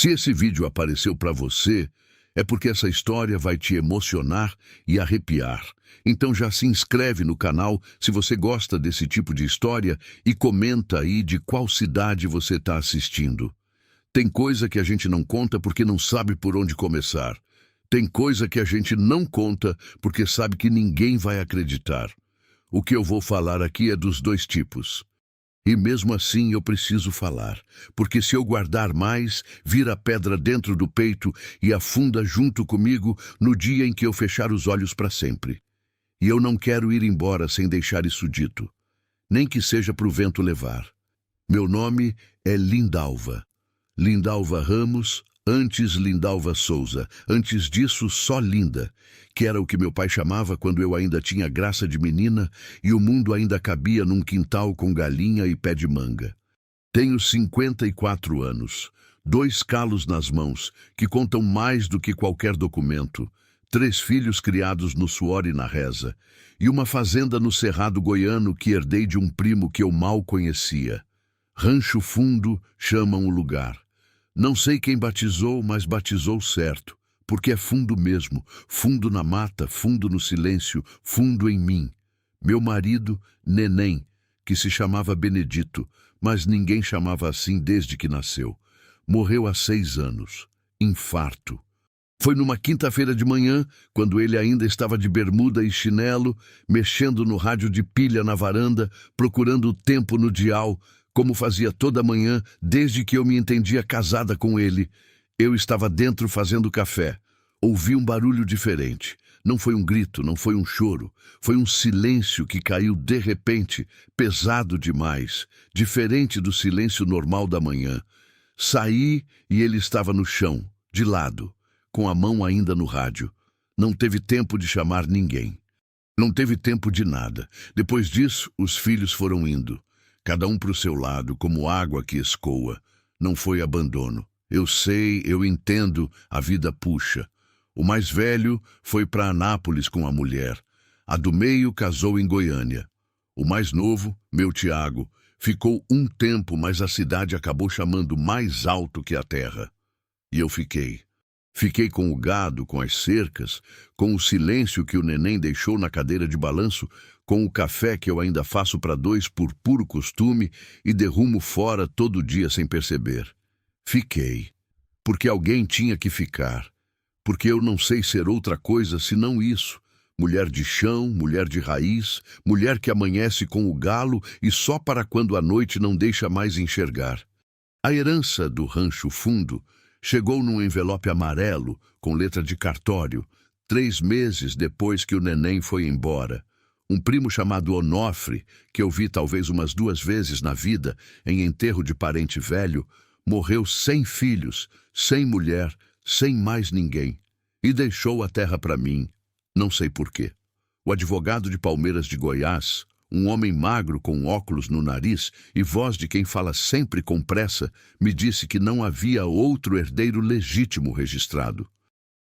Se esse vídeo apareceu para você, é porque essa história vai te emocionar e arrepiar. Então já se inscreve no canal se você gosta desse tipo de história e comenta aí de qual cidade você está assistindo. Tem coisa que a gente não conta porque não sabe por onde começar. Tem coisa que a gente não conta porque sabe que ninguém vai acreditar. O que eu vou falar aqui é dos dois tipos. E mesmo assim eu preciso falar, porque se eu guardar mais, vira pedra dentro do peito e afunda junto comigo no dia em que eu fechar os olhos para sempre. E eu não quero ir embora sem deixar isso dito, nem que seja para o vento levar. Meu nome é Lindalva. Lindalva Ramos, antes Lindalva Souza, antes disso só Linda, que era o que meu pai chamava quando eu ainda tinha graça de menina e o mundo ainda cabia num quintal com galinha e pé de manga. Tenho 54 anos, 2 calos nas mãos, que contam mais do que qualquer documento, 3 filhos criados no suor e na reza, e uma fazenda no Cerrado Goiano que herdei de um primo que eu mal conhecia. Rancho Fundo chamam o lugar. Não sei quem batizou, mas batizou certo, porque é fundo mesmo, fundo na mata, fundo no silêncio, fundo em mim. Meu marido, Neném, que se chamava Benedito, mas ninguém chamava assim desde que nasceu. Morreu há 6 anos. Infarto. Foi numa quinta-feira de manhã, quando ele ainda estava de bermuda e chinelo, mexendo no rádio de pilha na varanda, procurando o tempo no dial, como fazia toda manhã desde que eu me entendia casada com ele. Eu estava dentro fazendo café. Ouvi um barulho diferente. Não foi um grito, não foi um choro. Foi um silêncio que caiu de repente, pesado demais, diferente do silêncio normal da manhã. Saí e ele estava no chão, de lado, com a mão ainda no rádio. Não teve tempo de chamar ninguém. Não teve tempo de nada. Depois disso, os filhos foram indo. Cada um para o seu lado, como água que escoa. Não foi abandono. Eu sei, eu entendo, a vida puxa. O mais velho foi para Anápolis com a mulher. A do meio casou em Goiânia. O mais novo, meu Tiago, ficou um tempo, mas a cidade acabou chamando mais alto que a terra. E eu fiquei. Fiquei com o gado, com as cercas, com o silêncio que o neném deixou na cadeira de balanço, com o café que eu ainda faço para 2 por puro costume e derrumo fora todo dia sem perceber. Fiquei. Porque alguém tinha que ficar. Porque eu não sei ser outra coisa senão isso. Mulher de chão, mulher de raiz, mulher que amanhece com o galo e só para quando a noite não deixa mais enxergar. A herança do Rancho Fundo chegou num envelope amarelo, com letra de cartório, 3 meses depois que o neném foi embora. Um primo chamado Onofre, que eu vi talvez umas 2 vezes na vida, em enterro de parente velho, morreu sem filhos, sem mulher, sem mais ninguém. E deixou a terra para mim, não sei porquê. O advogado de Palmeiras de Goiás, um homem magro com óculos no nariz e voz de quem fala sempre com pressa, me disse que não havia outro herdeiro legítimo registrado.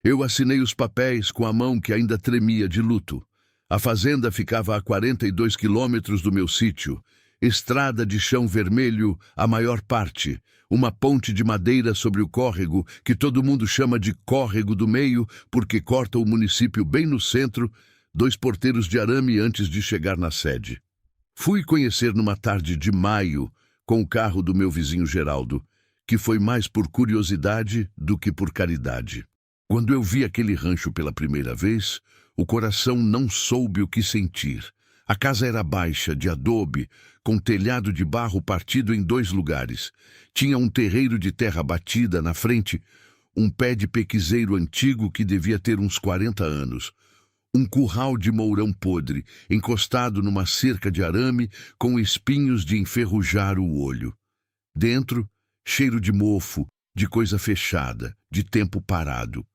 Eu assinei os papéis com a mão que ainda tremia de luto. A fazenda ficava a 42 quilômetros do meu sítio, estrada de chão vermelho a maior parte, uma ponte de madeira sobre o córrego, que todo mundo chama de Córrego do Meio, porque corta o município bem no centro, 2 porteiros de arame antes de chegar na sede. Fui conhecer numa tarde de maio, com o carro do meu vizinho Geraldo, que foi mais por curiosidade do que por caridade. Quando eu vi aquele rancho pela primeira vez, o coração não soube o que sentir. A casa era baixa, de adobe, com telhado de barro partido em 2 lugares. Tinha um terreiro de terra batida na frente, um pé de pequizeiro antigo que devia ter uns 40 anos. Um curral de mourão podre, encostado numa cerca de arame, com espinhos de enferrujar o olho. Dentro, cheiro de mofo, de coisa fechada, de tempo parado.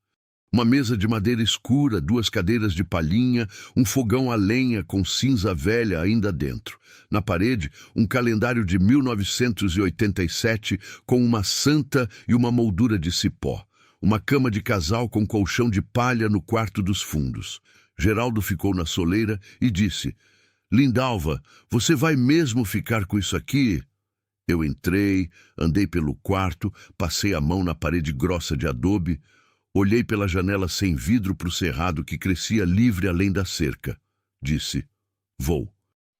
Uma mesa de madeira escura, 2 cadeiras de palhinha, um fogão a lenha com cinza velha ainda dentro. Na parede, um calendário de 1987 com uma santa e uma moldura de cipó. Uma cama de casal com colchão de palha no quarto dos fundos. Geraldo ficou na soleira e disse: "Lindalva, você vai mesmo ficar com isso aqui?" Eu entrei, andei pelo quarto, passei a mão na parede grossa de adobe, olhei pela janela sem vidro para o cerrado que crescia livre além da cerca. Disse: vou.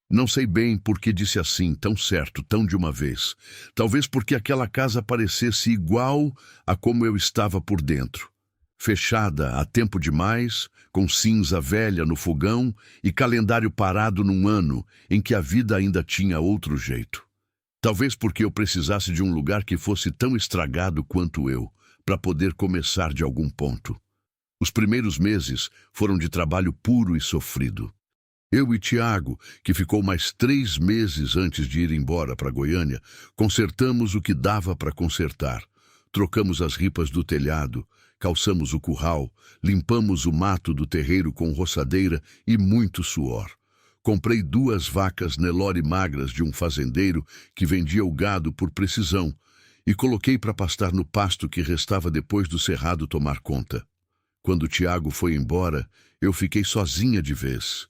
Não sei bem por que disse assim, tão certo, tão de uma vez. Talvez porque aquela casa parecesse igual a como eu estava por dentro. Fechada há tempo demais, com cinza velha no fogão e calendário parado num ano em que a vida ainda tinha outro jeito. Talvez porque eu precisasse de um lugar que fosse tão estragado quanto eu, para poder começar de algum ponto. Os primeiros meses foram de trabalho puro e sofrido. Eu e Tiago, que ficou mais 3 meses antes de ir embora para Goiânia, consertamos o que dava para consertar. Trocamos as ripas do telhado, calçamos o curral, limpamos o mato do terreiro com roçadeira e muito suor. Comprei 2 vacas Nelore magras de um fazendeiro que vendia o gado por precisão e coloquei para pastar no pasto que restava depois do cerrado tomar conta. Quando Tiago foi embora, eu fiquei sozinha de vez.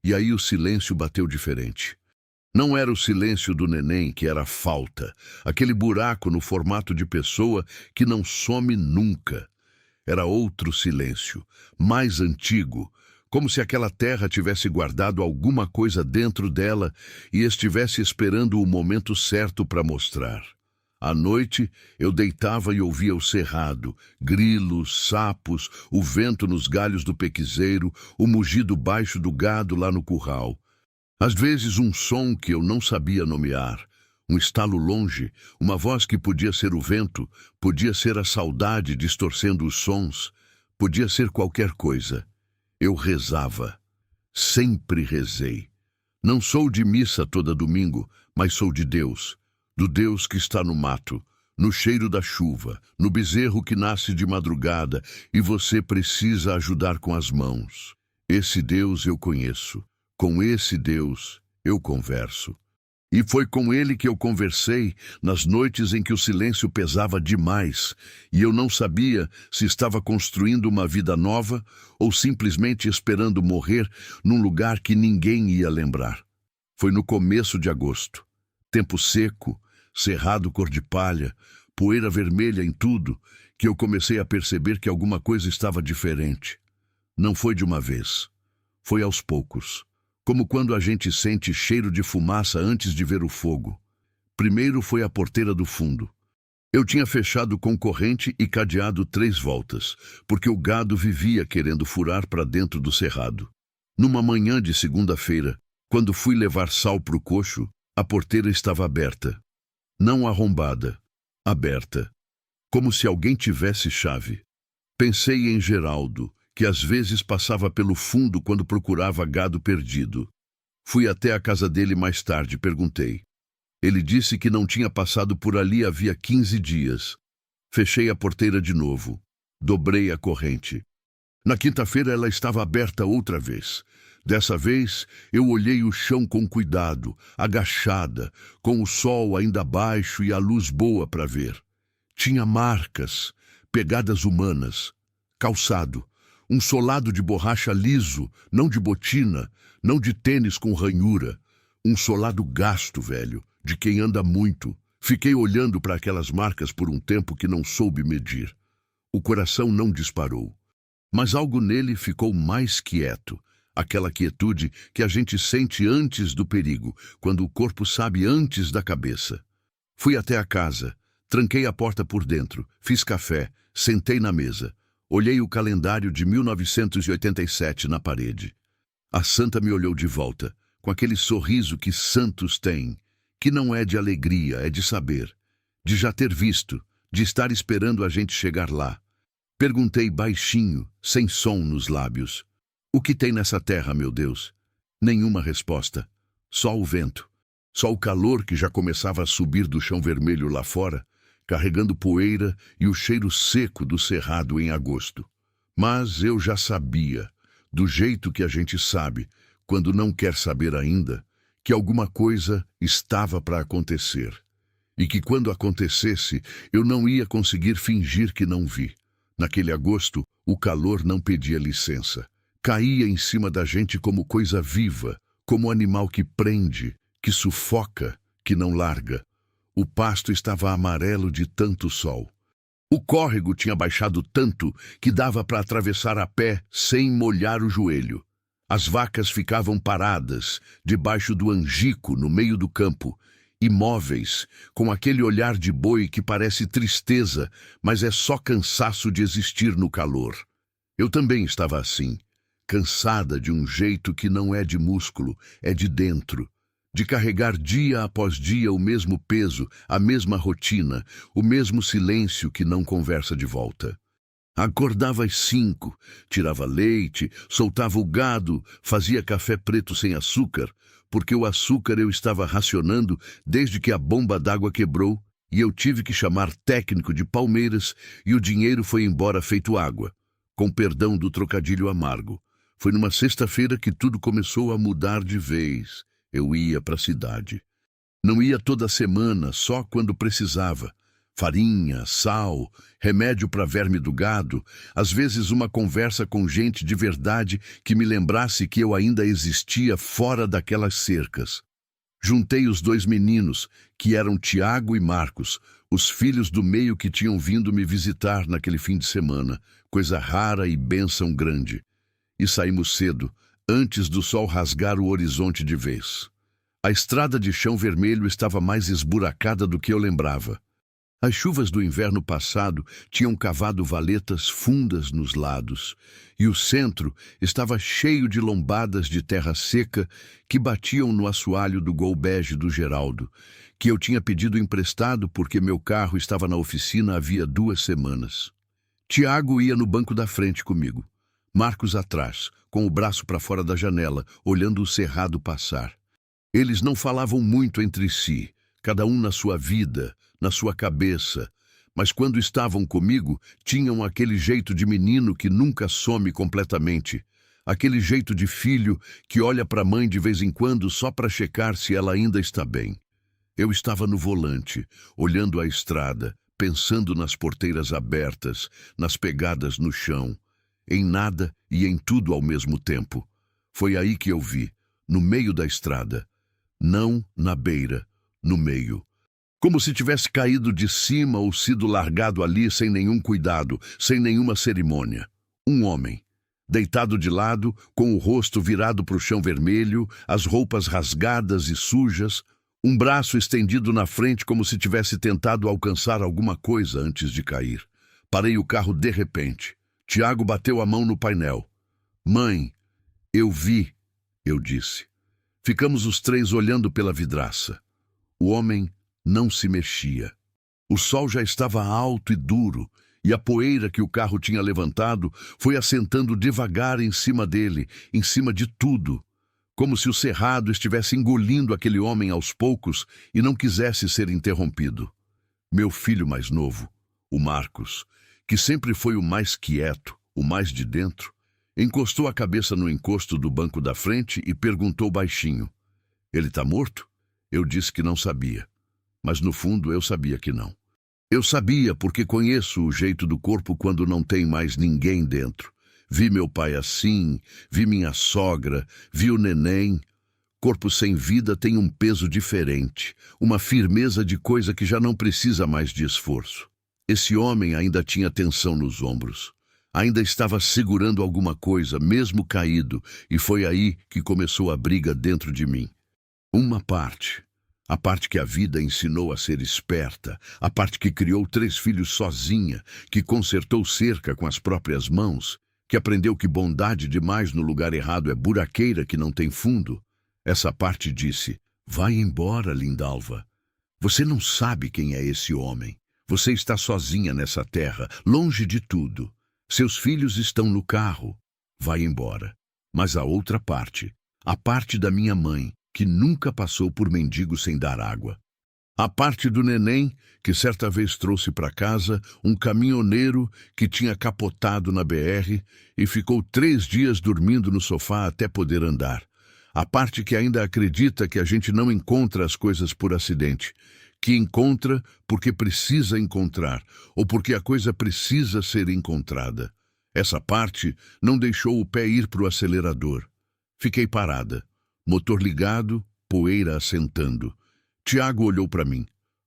E aí o silêncio bateu diferente. Não era o silêncio do neném, que era falta, aquele buraco no formato de pessoa que não some nunca. Era outro silêncio, mais antigo, como se aquela terra tivesse guardado alguma coisa dentro dela e estivesse esperando o momento certo para mostrar. À noite, eu deitava e ouvia o cerrado, grilos, sapos, o vento nos galhos do pequizeiro, o mugido baixo do gado lá no curral. Às vezes um som que eu não sabia nomear, um estalo longe, uma voz que podia ser o vento, podia ser a saudade distorcendo os sons, podia ser qualquer coisa. Eu rezava. Sempre rezei. Não sou de missa toda domingo, mas sou de Deus. Do Deus que está no mato, no cheiro da chuva, no bezerro que nasce de madrugada e você precisa ajudar com as mãos. Esse Deus eu conheço. Com esse Deus eu converso. E foi com ele que eu conversei nas noites em que o silêncio pesava demais e eu não sabia se estava construindo uma vida nova ou simplesmente esperando morrer num lugar que ninguém ia lembrar. Foi no começo de agosto. Tempo seco, cerrado cor de palha, poeira vermelha em tudo, que eu comecei a perceber que alguma coisa estava diferente. Não foi de uma vez. Foi aos poucos. Como quando a gente sente cheiro de fumaça antes de ver o fogo. Primeiro foi a porteira do fundo. Eu tinha fechado com corrente e cadeado 3 voltas, porque o gado vivia querendo furar para dentro do cerrado. Numa manhã de segunda-feira, quando fui levar sal para o coxo, a porteira estava aberta. Não arrombada, aberta. Como se alguém tivesse chave. Pensei em Geraldo, que às vezes passava pelo fundo quando procurava gado perdido. Fui até a casa dele mais tarde e perguntei. Ele disse que não tinha passado por ali havia 15 dias. Fechei a porteira de novo. Dobrei a corrente. Na quinta-feira ela estava aberta outra vez. Dessa vez, eu olhei o chão com cuidado, agachada, com o sol ainda baixo e a luz boa para ver. Tinha marcas, pegadas humanas, calçado, um solado de borracha liso, não de botina, não de tênis com ranhura. Um solado gasto, velho, de quem anda muito. Fiquei olhando para aquelas marcas por um tempo que não soube medir. O coração não disparou. Mas algo nele ficou mais quieto. Aquela quietude que a gente sente antes do perigo, quando o corpo sabe antes da cabeça. Fui até a casa, tranquei a porta por dentro, fiz café, sentei na mesa. Olhei o calendário de 1987 na parede. A santa me olhou de volta, com aquele sorriso que santos têm, que não é de alegria, é de saber, de já ter visto, de estar esperando a gente chegar lá. Perguntei baixinho, sem som nos lábios. O que tem nessa terra, meu Deus? Nenhuma resposta. Só o vento. Só o calor que já começava a subir do chão vermelho lá fora, carregando poeira e o cheiro seco do cerrado em agosto. Mas eu já sabia, do jeito que a gente sabe, quando não quer saber ainda, que alguma coisa estava para acontecer. E que quando acontecesse, eu não ia conseguir fingir que não vi. Naquele agosto, o calor não pedia licença. Caía em cima da gente como coisa viva, como animal que prende, que sufoca, que não larga. O pasto estava amarelo de tanto sol. O córrego tinha baixado tanto que dava para atravessar a pé sem molhar o joelho. As vacas ficavam paradas, debaixo do angico, no meio do campo, imóveis, com aquele olhar de boi que parece tristeza, mas é só cansaço de existir no calor. Eu também estava assim, cansada de um jeito que não é de músculo, é de dentro. De carregar dia após dia o mesmo peso, a mesma rotina, o mesmo silêncio que não conversa de volta. Acordava às 5, tirava leite, soltava o gado, fazia café preto sem açúcar, porque o açúcar eu estava racionando desde que a bomba d'água quebrou e eu tive que chamar técnico de Palmeiras e o dinheiro foi embora feito água, com perdão do trocadilho amargo. Foi numa sexta-feira que tudo começou a mudar de vez. Eu ia para a cidade. Não ia toda semana, só quando precisava. Farinha, sal, remédio para verme do gado, às vezes uma conversa com gente de verdade que me lembrasse que eu ainda existia fora daquelas cercas. Juntei os 2 meninos, que eram Tiago e Marcos, os filhos do meio que tinham vindo me visitar naquele fim de semana, coisa rara e bênção grande. E saímos cedo, antes do sol rasgar o horizonte de vez. A estrada de chão vermelho estava mais esburacada do que eu lembrava. As chuvas do inverno passado tinham cavado valetas fundas nos lados, e o centro estava cheio de lombadas de terra seca que batiam no assoalho do Gol bege do Geraldo, que eu tinha pedido emprestado porque meu carro estava na oficina havia 2 semanas. Tiago ia no banco da frente comigo, Marcos atrás, com o braço para fora da janela, olhando o cerrado passar. Eles não falavam muito entre si, cada um na sua vida, na sua cabeça, mas quando estavam comigo, tinham aquele jeito de menino que nunca some completamente, aquele jeito de filho que olha para a mãe de vez em quando só para checar se ela ainda está bem. Eu estava no volante, olhando a estrada, pensando nas porteiras abertas, nas pegadas no chão, em nada e em tudo ao mesmo tempo. Foi aí que eu vi, no meio da estrada, não na beira, no meio. Como se tivesse caído de cima ou sido largado ali sem nenhum cuidado, sem nenhuma cerimônia. Um homem, deitado de lado, com o rosto virado para o chão vermelho, as roupas rasgadas e sujas, um braço estendido na frente como se tivesse tentado alcançar alguma coisa antes de cair. Parei o carro de repente. Tiago bateu a mão no painel. "Mãe, eu vi", eu disse. Ficamos os 3 olhando pela vidraça. O homem não se mexia. O sol já estava alto e duro, e a poeira que o carro tinha levantado foi assentando devagar em cima dele, em cima de tudo, como se o cerrado estivesse engolindo aquele homem aos poucos e não quisesse ser interrompido. Meu filho mais novo, o Marcos, que sempre foi o mais quieto, o mais de dentro, encostou a cabeça no encosto do banco da frente e perguntou baixinho: "Ele está morto?" Eu disse que não sabia. Mas no fundo eu sabia que não. Eu sabia porque conheço o jeito do corpo quando não tem mais ninguém dentro. Vi meu pai assim, vi minha sogra, vi o neném. Corpo sem vida tem um peso diferente, uma firmeza de coisa que já não precisa mais de esforço. Esse homem ainda tinha tensão nos ombros. Ainda estava segurando alguma coisa, mesmo caído, e foi aí que começou a briga dentro de mim. Uma parte. A parte que a vida ensinou a ser esperta, a parte que criou 3 filhos sozinha, que consertou cerca com as próprias mãos, que aprendeu que bondade demais no lugar errado é buraqueira que não tem fundo. Essa parte disse: "Vai embora, Lindalva. Você não sabe quem é esse homem. Você está sozinha nessa terra, longe de tudo. Seus filhos estão no carro. Vai embora." Mas a outra parte, a parte da minha mãe, que nunca passou por mendigo sem dar água. A parte do neném, que certa vez trouxe para casa um caminhoneiro que tinha capotado na BR e ficou 3 dias dormindo no sofá até poder andar. A parte que ainda acredita que a gente não encontra as coisas por acidente, que encontra porque precisa encontrar, ou porque a coisa precisa ser encontrada. Essa parte não deixou o pé ir para o acelerador. Fiquei parada. Motor ligado, poeira assentando. Tiago olhou para mim.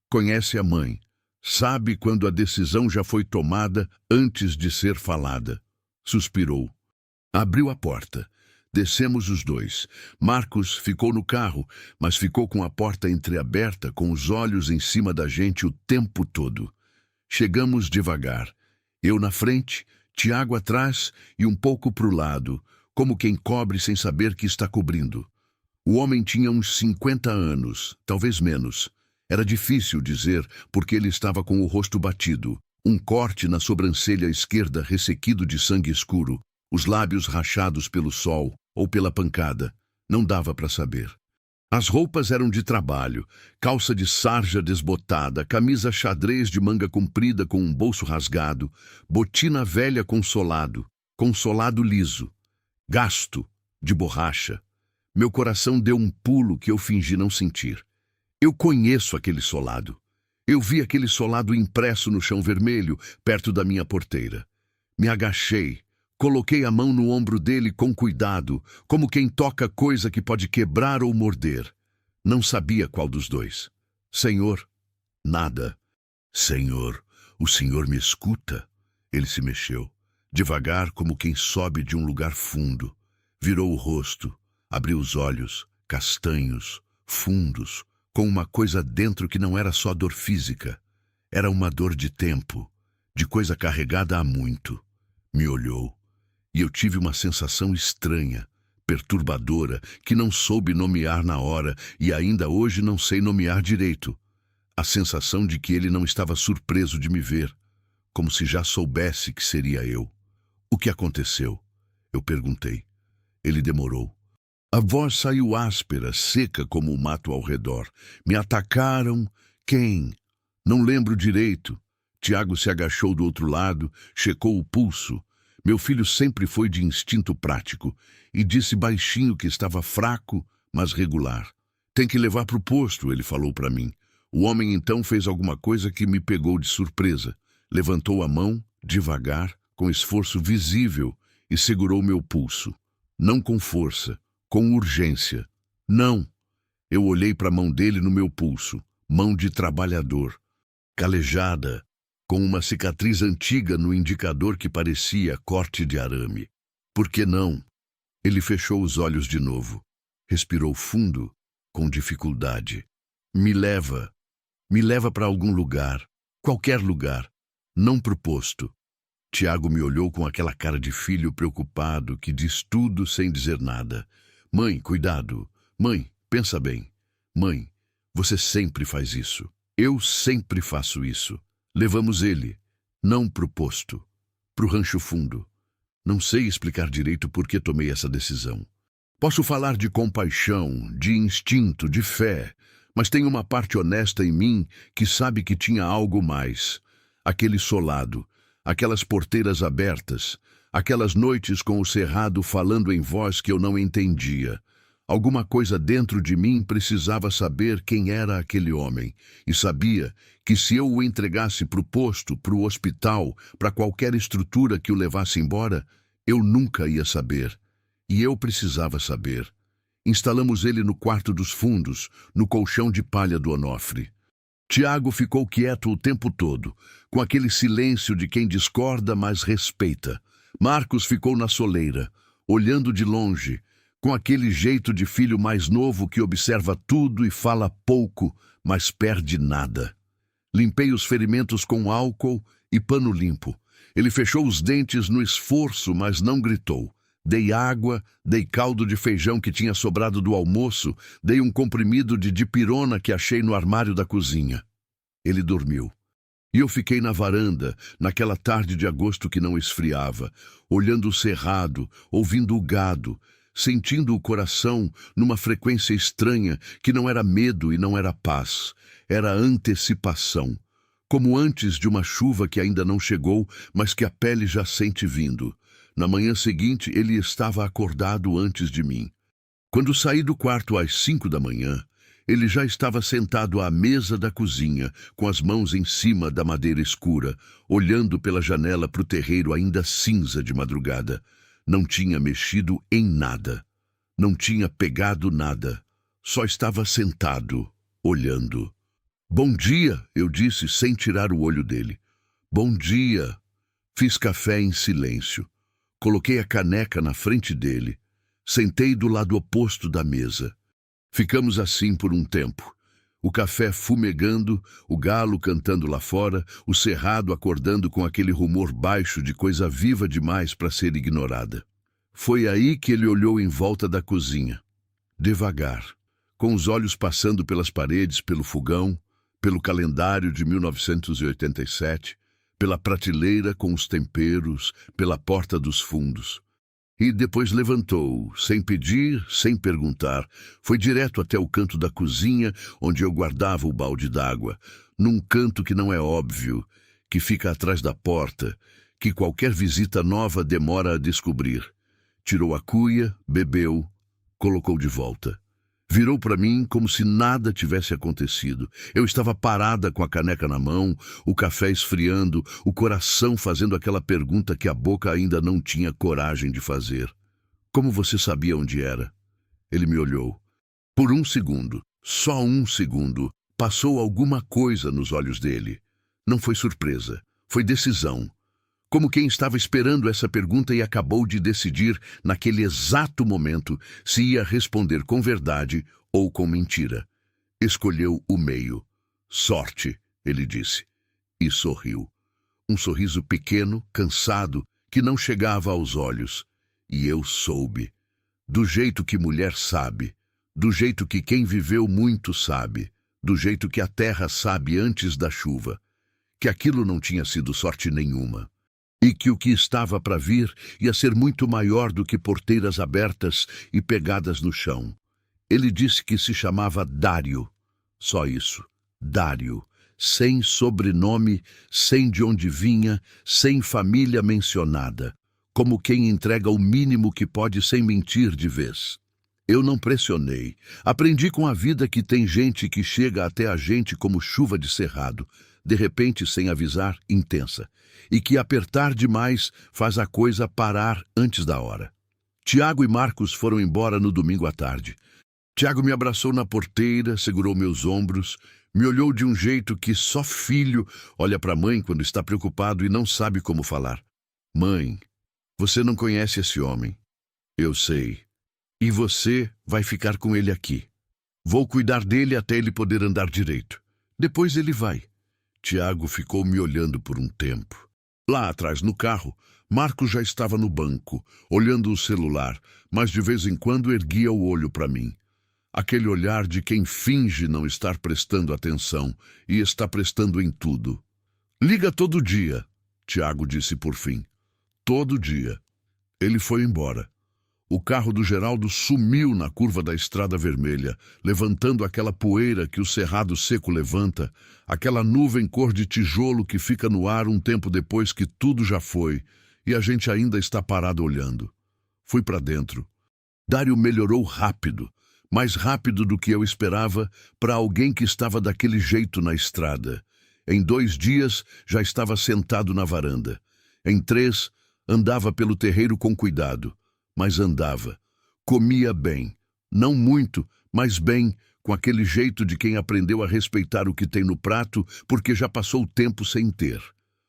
Conhece a mãe. Sabe quando a decisão já foi tomada antes de ser falada. Suspirou. Abriu a porta. Descemos os dois. Marcos ficou no carro, mas ficou com a porta entreaberta, com os olhos em cima da gente o tempo todo. Chegamos devagar. Eu na frente, Tiago atrás e um pouco para o lado, como quem cobre sem saber que está cobrindo. O homem tinha uns 50 anos, talvez menos. Era difícil dizer, porque ele estava com o rosto batido, um corte na sobrancelha esquerda ressequido de sangue escuro, os lábios rachados pelo sol ou pela pancada. Não dava para saber. As roupas eram de trabalho, calça de sarja desbotada, camisa xadrez de manga comprida com um bolso rasgado, botina velha com solado liso, gasto, de borracha. Meu coração deu um pulo que eu fingi não sentir. Eu conheço aquele solado. Eu vi aquele solado impresso no chão vermelho, perto da minha porteira. Me agachei, coloquei a mão no ombro dele com cuidado, como quem toca coisa que pode quebrar ou morder. Não sabia qual dos dois. Senhor, nada. Senhor, o senhor me escuta? Ele se mexeu, devagar como quem sobe de um lugar fundo. Virou o rosto, abriu os olhos, castanhos, fundos, com uma coisa dentro que não era só dor física. Era uma dor de tempo, de coisa carregada há muito. Me olhou, e eu tive uma sensação estranha, perturbadora, que não soube nomear na hora e ainda hoje não sei nomear direito. A sensação de que ele não estava surpreso de me ver, como se já soubesse que seria eu. O que aconteceu? Eu perguntei. Ele demorou. A voz saiu áspera, seca como o mato ao redor. Me atacaram? Quem? Não lembro direito. Tiago se agachou do outro lado, checou o pulso. Meu filho sempre foi de instinto prático e disse baixinho que estava fraco, mas regular. Tem que levar para o posto, ele falou para mim. O homem então fez alguma coisa que me pegou de surpresa. Levantou a mão, devagar, com esforço visível, e segurou meu pulso. Não com força, com urgência. Não. Eu olhei para a mão dele no meu pulso, mão de trabalhador, calejada, com uma cicatriz antiga no indicador que parecia corte de arame. Por que não? Ele fechou os olhos de novo. Respirou fundo, com dificuldade. Me leva para algum lugar, qualquer lugar, não pro posto. Tiago me olhou com aquela cara de filho preocupado que diz tudo sem dizer nada. Mãe, cuidado. Mãe, pensa bem. Mãe, você sempre faz isso. Eu sempre faço isso. Levamos ele, não pro posto, pro rancho fundo. Não sei explicar direito por que tomei essa decisão. Posso falar de compaixão, de instinto, de fé, mas tem uma parte honesta em mim que sabe que tinha algo mais. Aquele solado, aquelas porteiras abertas, aquelas noites com o cerrado falando em voz que eu não entendia. Alguma coisa dentro de mim precisava saber quem era aquele homem, e sabia que se eu o entregasse para o posto, para o hospital, para qualquer estrutura que o levasse embora, eu nunca ia saber. E eu precisava saber. Instalamos ele no quarto dos fundos, no colchão de palha do Onofre. Tiago ficou quieto o tempo todo, com aquele silêncio de quem discorda, mas respeita. Marcos ficou na soleira, olhando de longe, com aquele jeito de filho mais novo que observa tudo e fala pouco, mas perde nada. Limpei os ferimentos com álcool e pano limpo. Ele fechou os dentes no esforço, mas não gritou. Dei água, dei caldo de feijão que tinha sobrado do almoço, dei um comprimido de dipirona que achei no armário da cozinha. Ele dormiu. E eu fiquei na varanda, naquela tarde de agosto que não esfriava, olhando o cerrado, ouvindo o gado, sentindo o coração numa frequência estranha que não era medo e não era paz, era antecipação, como antes de uma chuva que ainda não chegou, mas que a pele já sente vindo. Na manhã seguinte, ele estava acordado antes de mim. Quando saí do quarto às 5 da manhã, ele já estava sentado à mesa da cozinha, com as mãos em cima da madeira escura, olhando pela janela para o terreiro ainda cinza de madrugada. Não tinha mexido em nada. Não tinha pegado nada. Só estava sentado, olhando. Bom dia, eu disse sem tirar o olho dele. Bom dia. Fiz café em silêncio. Coloquei a caneca na frente dele. Sentei do lado oposto da mesa. Ficamos assim por um tempo. O café fumegando, o galo cantando lá fora, o cerrado acordando com aquele rumor baixo de coisa viva demais para ser ignorada. Foi aí que ele olhou em volta da cozinha. Devagar, com os olhos passando pelas paredes, pelo fogão, pelo calendário de 1987, pela prateleira com os temperos, pela porta dos fundos. E depois levantou, sem pedir, sem perguntar. Foi direto até o canto da cozinha, onde eu guardava o balde d'água, num canto que não é óbvio, que fica atrás da porta, que qualquer visita nova demora a descobrir. Tirou a cuia, bebeu, colocou de volta. Virou para mim como se nada tivesse acontecido. Eu estava parada com a caneca na mão, o café esfriando, o coração fazendo aquela pergunta que a boca ainda não tinha coragem de fazer. Como você sabia onde era? Ele me olhou. Por um segundo, só um segundo, passou alguma coisa nos olhos dele. Não foi surpresa, foi decisão. Como quem estava esperando essa pergunta e acabou de decidir, naquele exato momento, se ia responder com verdade ou com mentira. Escolheu o meio. Sorte, ele disse. E sorriu. Um sorriso pequeno, cansado, que não chegava aos olhos. E eu soube. Do jeito que mulher sabe. Do jeito que quem viveu muito sabe. Do jeito que a terra sabe antes da chuva. Que aquilo não tinha sido sorte nenhuma. E que o que estava para vir ia ser muito maior do que porteiras abertas e pegadas no chão. Ele disse que se chamava Dário. Só isso. Dário. Sem sobrenome, sem de onde vinha, sem família mencionada. Como quem entrega o mínimo que pode sem mentir de vez. Eu não pressionei. Aprendi com a vida que tem gente que chega até a gente como chuva de cerrado, de repente, sem avisar, intensa. E que apertar demais faz a coisa parar antes da hora. Tiago e Marcos foram embora no domingo à tarde. Tiago me abraçou na porteira, segurou meus ombros, me olhou de um jeito que só filho olha para a mãe quando está preocupado e não sabe como falar. Mãe, você não conhece esse homem. Eu sei. E você vai ficar com ele aqui. Vou cuidar dele até ele poder andar direito. Depois ele vai. Tiago ficou me olhando por um tempo. Lá atrás, no carro, Marcos já estava no banco, olhando o celular, mas de vez em quando erguia o olho para mim. Aquele olhar de quem finge não estar prestando atenção e está prestando em tudo. Liga todo dia, Tiago disse por fim. Todo dia. Ele foi embora. O carro do Geraldo sumiu na curva da Estrada Vermelha, levantando aquela poeira que o cerrado seco levanta, aquela nuvem cor de tijolo que fica no ar um tempo depois que tudo já foi, e a gente ainda está parado olhando. Fui para dentro. Dário melhorou rápido, mais rápido do que eu esperava para alguém que estava daquele jeito na estrada. Em 2 dias, já estava sentado na varanda. Em 3, andava pelo terreiro com cuidado. Mas andava. Comia bem. Não muito, mas bem, com aquele jeito de quem aprendeu a respeitar o que tem no prato porque já passou o tempo sem ter.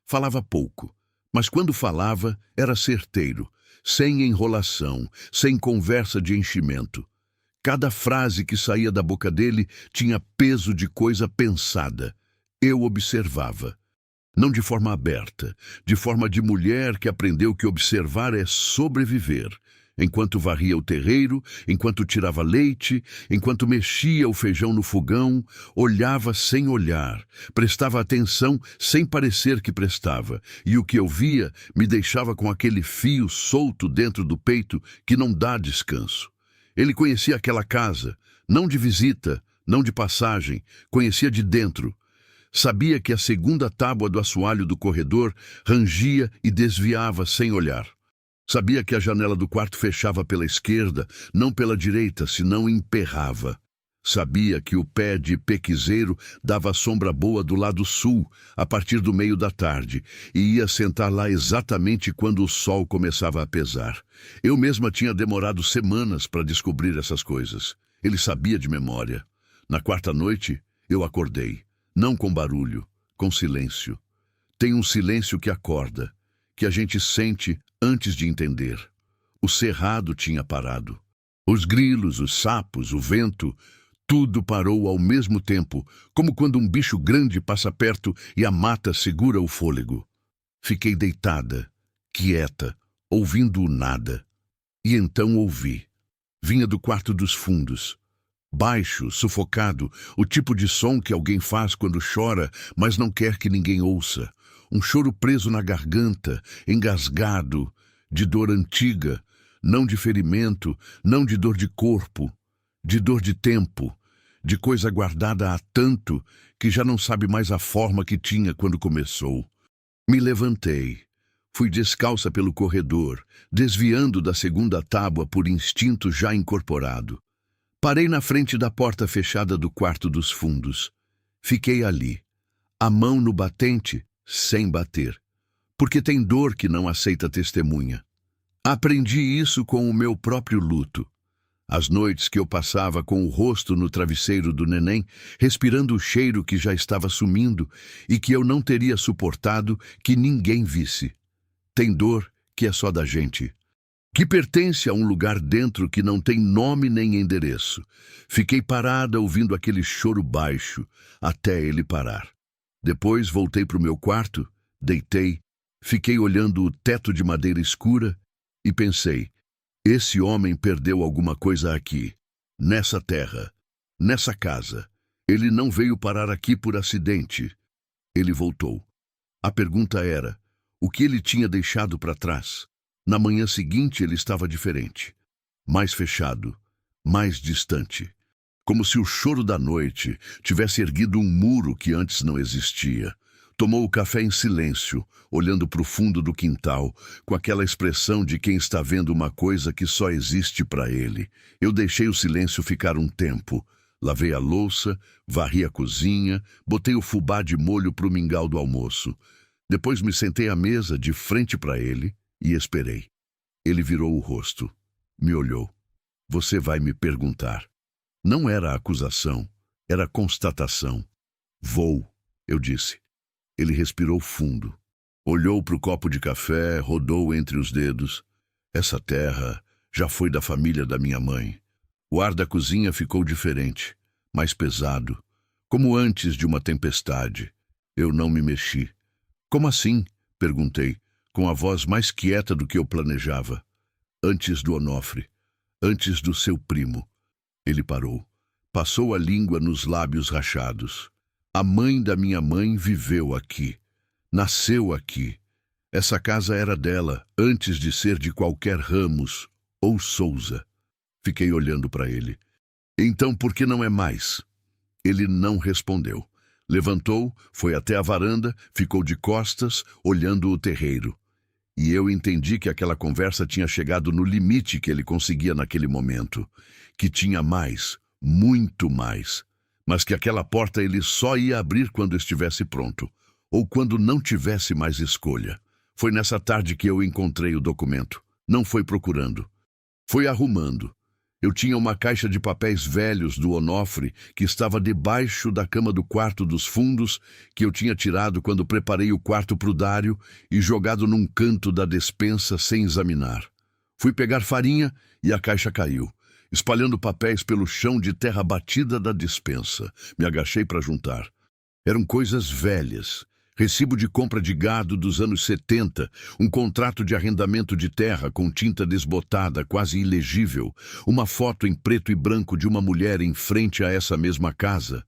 Falava pouco, mas quando falava, era certeiro, sem enrolação, sem conversa de enchimento. Cada frase que saía da boca dele tinha peso de coisa pensada. Eu observava. Não de forma aberta, de forma de mulher que aprendeu que observar é sobreviver. Enquanto varria o terreiro, enquanto tirava leite, enquanto mexia o feijão no fogão, olhava sem olhar, prestava atenção sem parecer que prestava, e o que eu via me deixava com aquele fio solto dentro do peito que não dá descanso. Ele conhecia aquela casa, não de visita, não de passagem, conhecia de dentro. Sabia que a segunda tábua do assoalho do corredor rangia e desviava sem olhar. Sabia que a janela do quarto fechava pela esquerda, não pela direita, senão emperrava. Sabia que o pé de pequiseiro dava sombra boa do lado sul, a partir do meio da tarde, e ia sentar lá exatamente quando o sol começava a pesar. Eu mesma tinha demorado semanas para descobrir essas coisas. Ele sabia de memória. Na quarta noite, eu acordei. Não com barulho, com silêncio. Tem um silêncio que acorda, que a gente sente antes de entender. O cerrado tinha parado. Os grilos, os sapos, o vento, tudo parou ao mesmo tempo, como quando um bicho grande passa perto e a mata segura o fôlego. Fiquei deitada, quieta, ouvindo o nada. E então ouvi. Vinha do quarto dos fundos. Baixo, sufocado, o tipo de som que alguém faz quando chora, mas não quer que ninguém ouça. Um choro preso na garganta, engasgado, de dor antiga, não de ferimento, não de dor de corpo, de dor de tempo, de coisa guardada há tanto que já não sabe mais a forma que tinha quando começou. Me levantei. Fui descalça pelo corredor, desviando da segunda tábua por instinto já incorporado. Parei na frente da porta fechada do quarto dos fundos. Fiquei ali, a mão no batente, sem bater, porque tem dor que não aceita testemunha. Aprendi isso com o meu próprio luto. As noites que eu passava com o rosto no travesseiro do neném, respirando o cheiro que já estava sumindo e que eu não teria suportado que ninguém visse. Tem dor que é só da gente, que pertence a um lugar dentro que não tem nome nem endereço. Fiquei parada ouvindo aquele choro baixo, até ele parar. Depois voltei para o meu quarto, deitei, fiquei olhando o teto de madeira escura e pensei, esse homem perdeu alguma coisa aqui, nessa terra, nessa casa. Ele não veio parar aqui por acidente. Ele voltou. A pergunta era, o que ele tinha deixado para trás? Na manhã seguinte ele estava diferente, mais fechado, mais distante, como se o choro da noite tivesse erguido um muro que antes não existia. Tomou o café em silêncio, olhando para o fundo do quintal, com aquela expressão de quem está vendo uma coisa que só existe para ele. Eu deixei o silêncio ficar um tempo. Lavei a louça, varri a cozinha, botei o fubá de molho para o mingau do almoço. Depois me sentei à mesa, de frente para ele, e esperei. Ele virou o rosto. Me olhou. Você vai me perguntar. Não era acusação, era constatação. Vou, eu disse. Ele respirou fundo. Olhou para o copo de café, rodou entre os dedos. Essa terra já foi da família da minha mãe. O ar da cozinha ficou diferente, mais pesado, como antes de uma tempestade. Eu não me mexi. Como assim? Perguntei, com a voz mais quieta do que eu planejava. Antes do Onofre, antes do seu primo. Ele parou. Passou a língua nos lábios rachados. A mãe da minha mãe viveu aqui. Nasceu aqui. Essa casa era dela, antes de ser de qualquer Ramos ou Souza. Fiquei olhando para ele. Então por que não é mais? Ele não respondeu. Levantou, foi até a varanda, ficou de costas, olhando o terreiro. E eu entendi que aquela conversa tinha chegado no limite que ele conseguia naquele momento. Que tinha mais, muito mais. Mas que aquela porta ele só ia abrir quando estivesse pronto. Ou quando não tivesse mais escolha. Foi nessa tarde que eu encontrei o documento. Não foi procurando. Foi arrumando. Eu tinha uma caixa de papéis velhos do Onofre que estava debaixo da cama do quarto dos fundos que eu tinha tirado quando preparei o quarto para o Dário e jogado num canto da despensa sem examinar. Fui pegar farinha e a caixa caiu, espalhando papéis pelo chão de terra batida da despensa. Me agachei para juntar. Eram coisas velhas. Recibo de compra de gado dos anos 70, um contrato de arrendamento de terra com tinta desbotada, quase ilegível, uma foto em preto e branco de uma mulher em frente a essa mesma casa.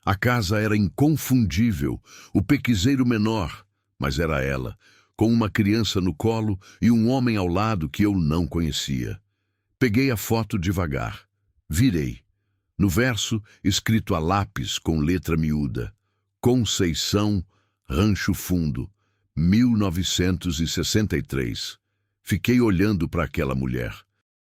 A casa era inconfundível, o pequiseiro menor, mas era ela, com uma criança no colo e um homem ao lado que eu não conhecia. Peguei a foto devagar, virei. No verso, escrito a lápis com letra miúda, Conceição Rancho Fundo, 1963. Fiquei olhando para aquela mulher.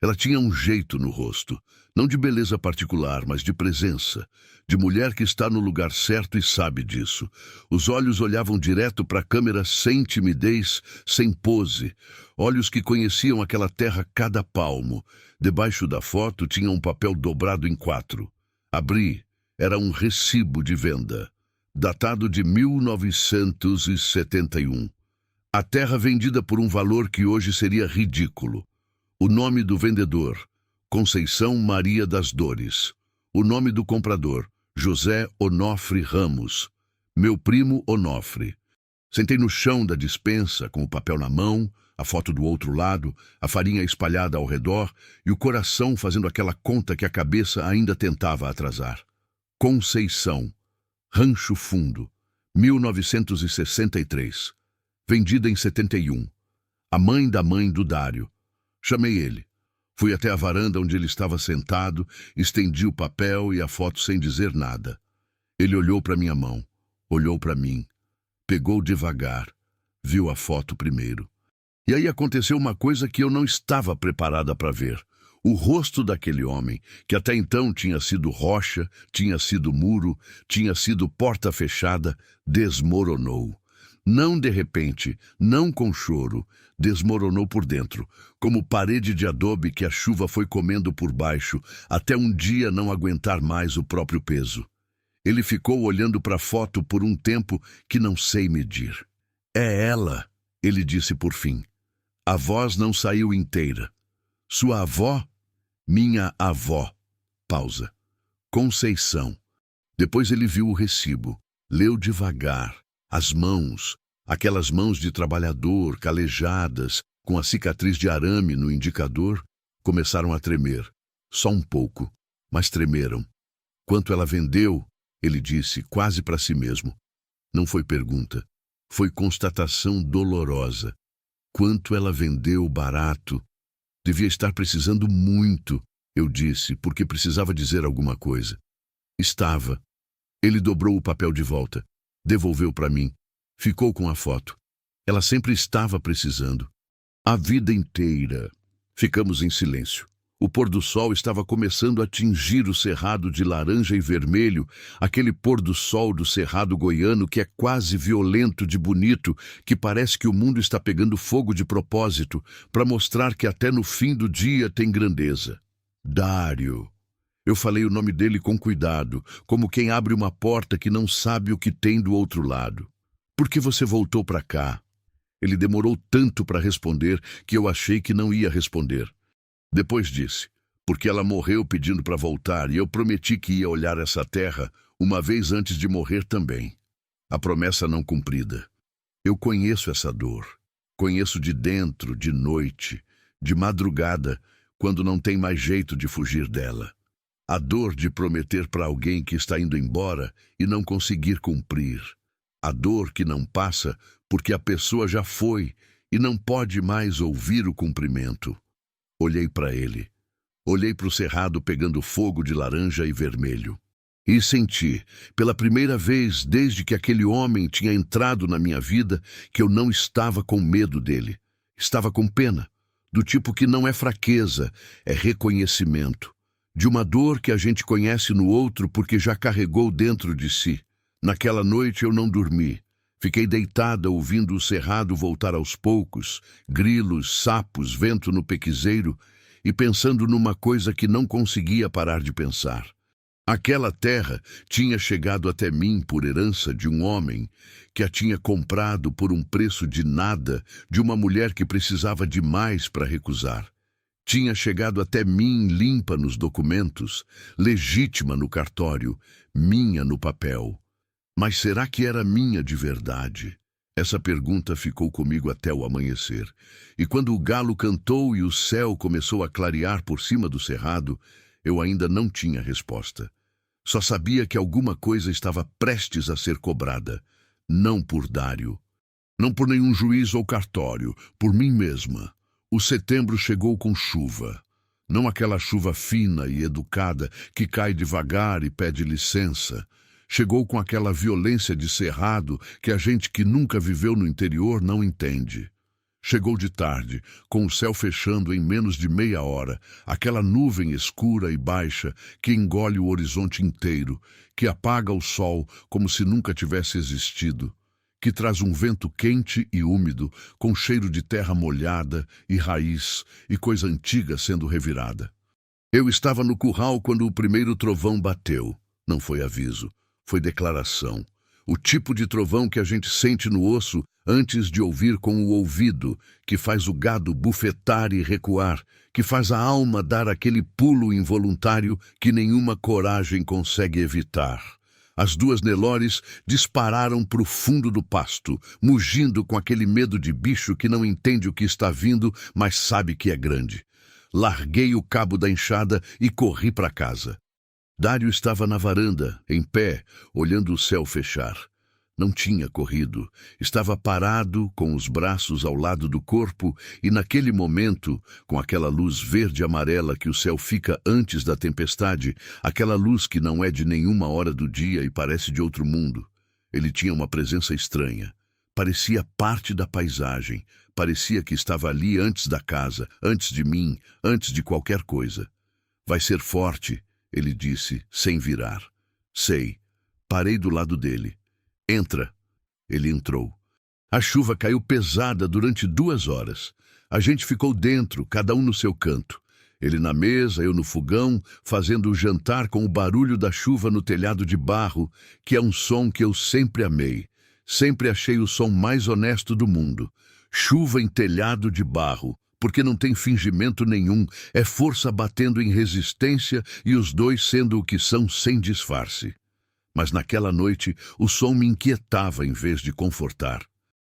Ela tinha um jeito no rosto, não de beleza particular, mas de presença, de mulher que está no lugar certo e sabe disso. Os olhos olhavam direto para a câmera sem timidez, sem pose, olhos que conheciam aquela terra cada palmo. Debaixo da foto tinha um papel dobrado em 4. Abri, era um recibo de venda. datado de 1971. A terra vendida por um valor que hoje seria ridículo. O nome do vendedor, Conceição Maria das Dores. O nome do comprador, José Onofre Ramos. Meu primo Onofre. Sentei no chão da despensa, com o papel na mão, a foto do outro lado, a farinha espalhada ao redor e o coração fazendo aquela conta que a cabeça ainda tentava atrasar. Conceição, Rancho Fundo, 1963. Vendida em 71. A mãe da mãe do Dário. Chamei ele. Fui até a varanda onde ele estava sentado, estendi o papel e a foto sem dizer nada. Ele olhou para minha mão, olhou para mim, pegou devagar, viu a foto primeiro. E aí aconteceu uma coisa que eu não estava preparada para ver. O rosto daquele homem, que até então tinha sido rocha, tinha sido muro, tinha sido porta fechada, desmoronou. Não de repente, não com choro, desmoronou por dentro, como parede de adobe que a chuva foi comendo por baixo, até um dia não aguentar mais o próprio peso. Ele ficou olhando para a foto por um tempo que não sei medir. É ela, ele disse por fim. A voz não saiu inteira. Sua avó? Minha avó. Pausa. Conceição. Depois ele viu o recibo, leu devagar. As mãos, aquelas mãos de trabalhador, calejadas, com a cicatriz de arame no indicador, começaram a tremer. Só um pouco, mas tremeram. Quanto ela vendeu, ele disse, quase para si mesmo. Não foi pergunta, foi constatação dolorosa. Quanto ela vendeu barato. Devia estar precisando muito, eu disse, porque precisava dizer alguma coisa. Estava. Ele dobrou o papel de volta. Devolveu para mim. Ficou com a foto. Ela sempre estava precisando. A vida inteira. Ficamos em silêncio. O pôr do sol estava começando a tingir o cerrado de laranja e vermelho, aquele pôr do sol do cerrado goiano que é quase violento de bonito, que parece que o mundo está pegando fogo de propósito, para mostrar que até no fim do dia tem grandeza. Dário. Eu falei o nome dele com cuidado, como quem abre uma porta que não sabe o que tem do outro lado. Por que você voltou para cá? Ele demorou tanto para responder que eu achei que não ia responder. Depois disse, porque ela morreu pedindo para voltar e eu prometi que ia olhar essa terra uma vez antes de morrer também. A promessa não cumprida. Eu conheço essa dor. Conheço de dentro, de noite, de madrugada, quando não tem mais jeito de fugir dela. A dor de prometer para alguém que está indo embora e não conseguir cumprir. A dor que não passa porque a pessoa já foi e não pode mais ouvir o cumprimento. Olhei para ele. Olhei para o cerrado pegando fogo de laranja e vermelho. E senti, pela primeira vez desde que aquele homem tinha entrado na minha vida, que eu não estava com medo dele. Estava com pena, do tipo que não é fraqueza, é reconhecimento. De uma dor que a gente conhece no outro porque já carregou dentro de si. Naquela noite eu não dormi. Fiquei deitada ouvindo o cerrado voltar aos poucos, grilos, sapos, vento no pequizeiro, e pensando numa coisa que não conseguia parar de pensar. Aquela terra tinha chegado até mim por herança de um homem que a tinha comprado por um preço de nada de uma mulher que precisava de mais para recusar. Tinha chegado até mim limpa nos documentos, legítima no cartório, minha no papel. Mas será que era minha de verdade? Essa pergunta ficou comigo até o amanhecer. E quando o galo cantou e o céu começou a clarear por cima do cerrado, eu ainda não tinha resposta. Só sabia que alguma coisa estava prestes a ser cobrada. Não por Dário. Não por nenhum juiz ou cartório, por mim mesma. O setembro chegou com chuva. Não aquela chuva fina e educada que cai devagar e pede licença. Chegou com aquela violência de cerrado que a gente que nunca viveu no interior não entende. Chegou de tarde, com o céu fechando em menos de meia hora, aquela nuvem escura e baixa que engole o horizonte inteiro, que apaga o sol como se nunca tivesse existido, que traz um vento quente e úmido, com cheiro de terra molhada e raiz e coisa antiga sendo revirada. Eu estava no curral quando o primeiro trovão bateu. Não foi aviso. Foi declaração. O tipo de trovão que a gente sente no osso antes de ouvir com o ouvido, que faz o gado bufetar e recuar, que faz a alma dar aquele pulo involuntário que nenhuma coragem consegue evitar. As duas Nelores dispararam para o fundo do pasto, mugindo com aquele medo de bicho que não entende o que está vindo, mas sabe que é grande. Larguei o cabo da enxada e corri para casa. Dário estava na varanda, em pé, olhando o céu fechar. Não tinha corrido. Estava parado, com os braços ao lado do corpo, e naquele momento, com aquela luz verde-amarela que o céu fica antes da tempestade, aquela luz que não é de nenhuma hora do dia e parece de outro mundo, ele tinha uma presença estranha. Parecia parte da paisagem. Parecia que estava ali antes da casa, antes de mim, antes de qualquer coisa. Vai ser forte, ele disse, sem virar. Sei. Parei do lado dele. Entra. Ele entrou. A chuva caiu pesada durante 2 horas. A gente ficou dentro, cada um no seu canto. Ele na mesa, eu no fogão, fazendo o jantar com o barulho da chuva no telhado de barro, que é um som que eu sempre amei. Sempre achei o som mais honesto do mundo. Chuva em telhado de barro, porque não tem fingimento nenhum, é força batendo em resistência e os dois sendo o que são sem disfarce. Mas naquela noite o som me inquietava em vez de confortar,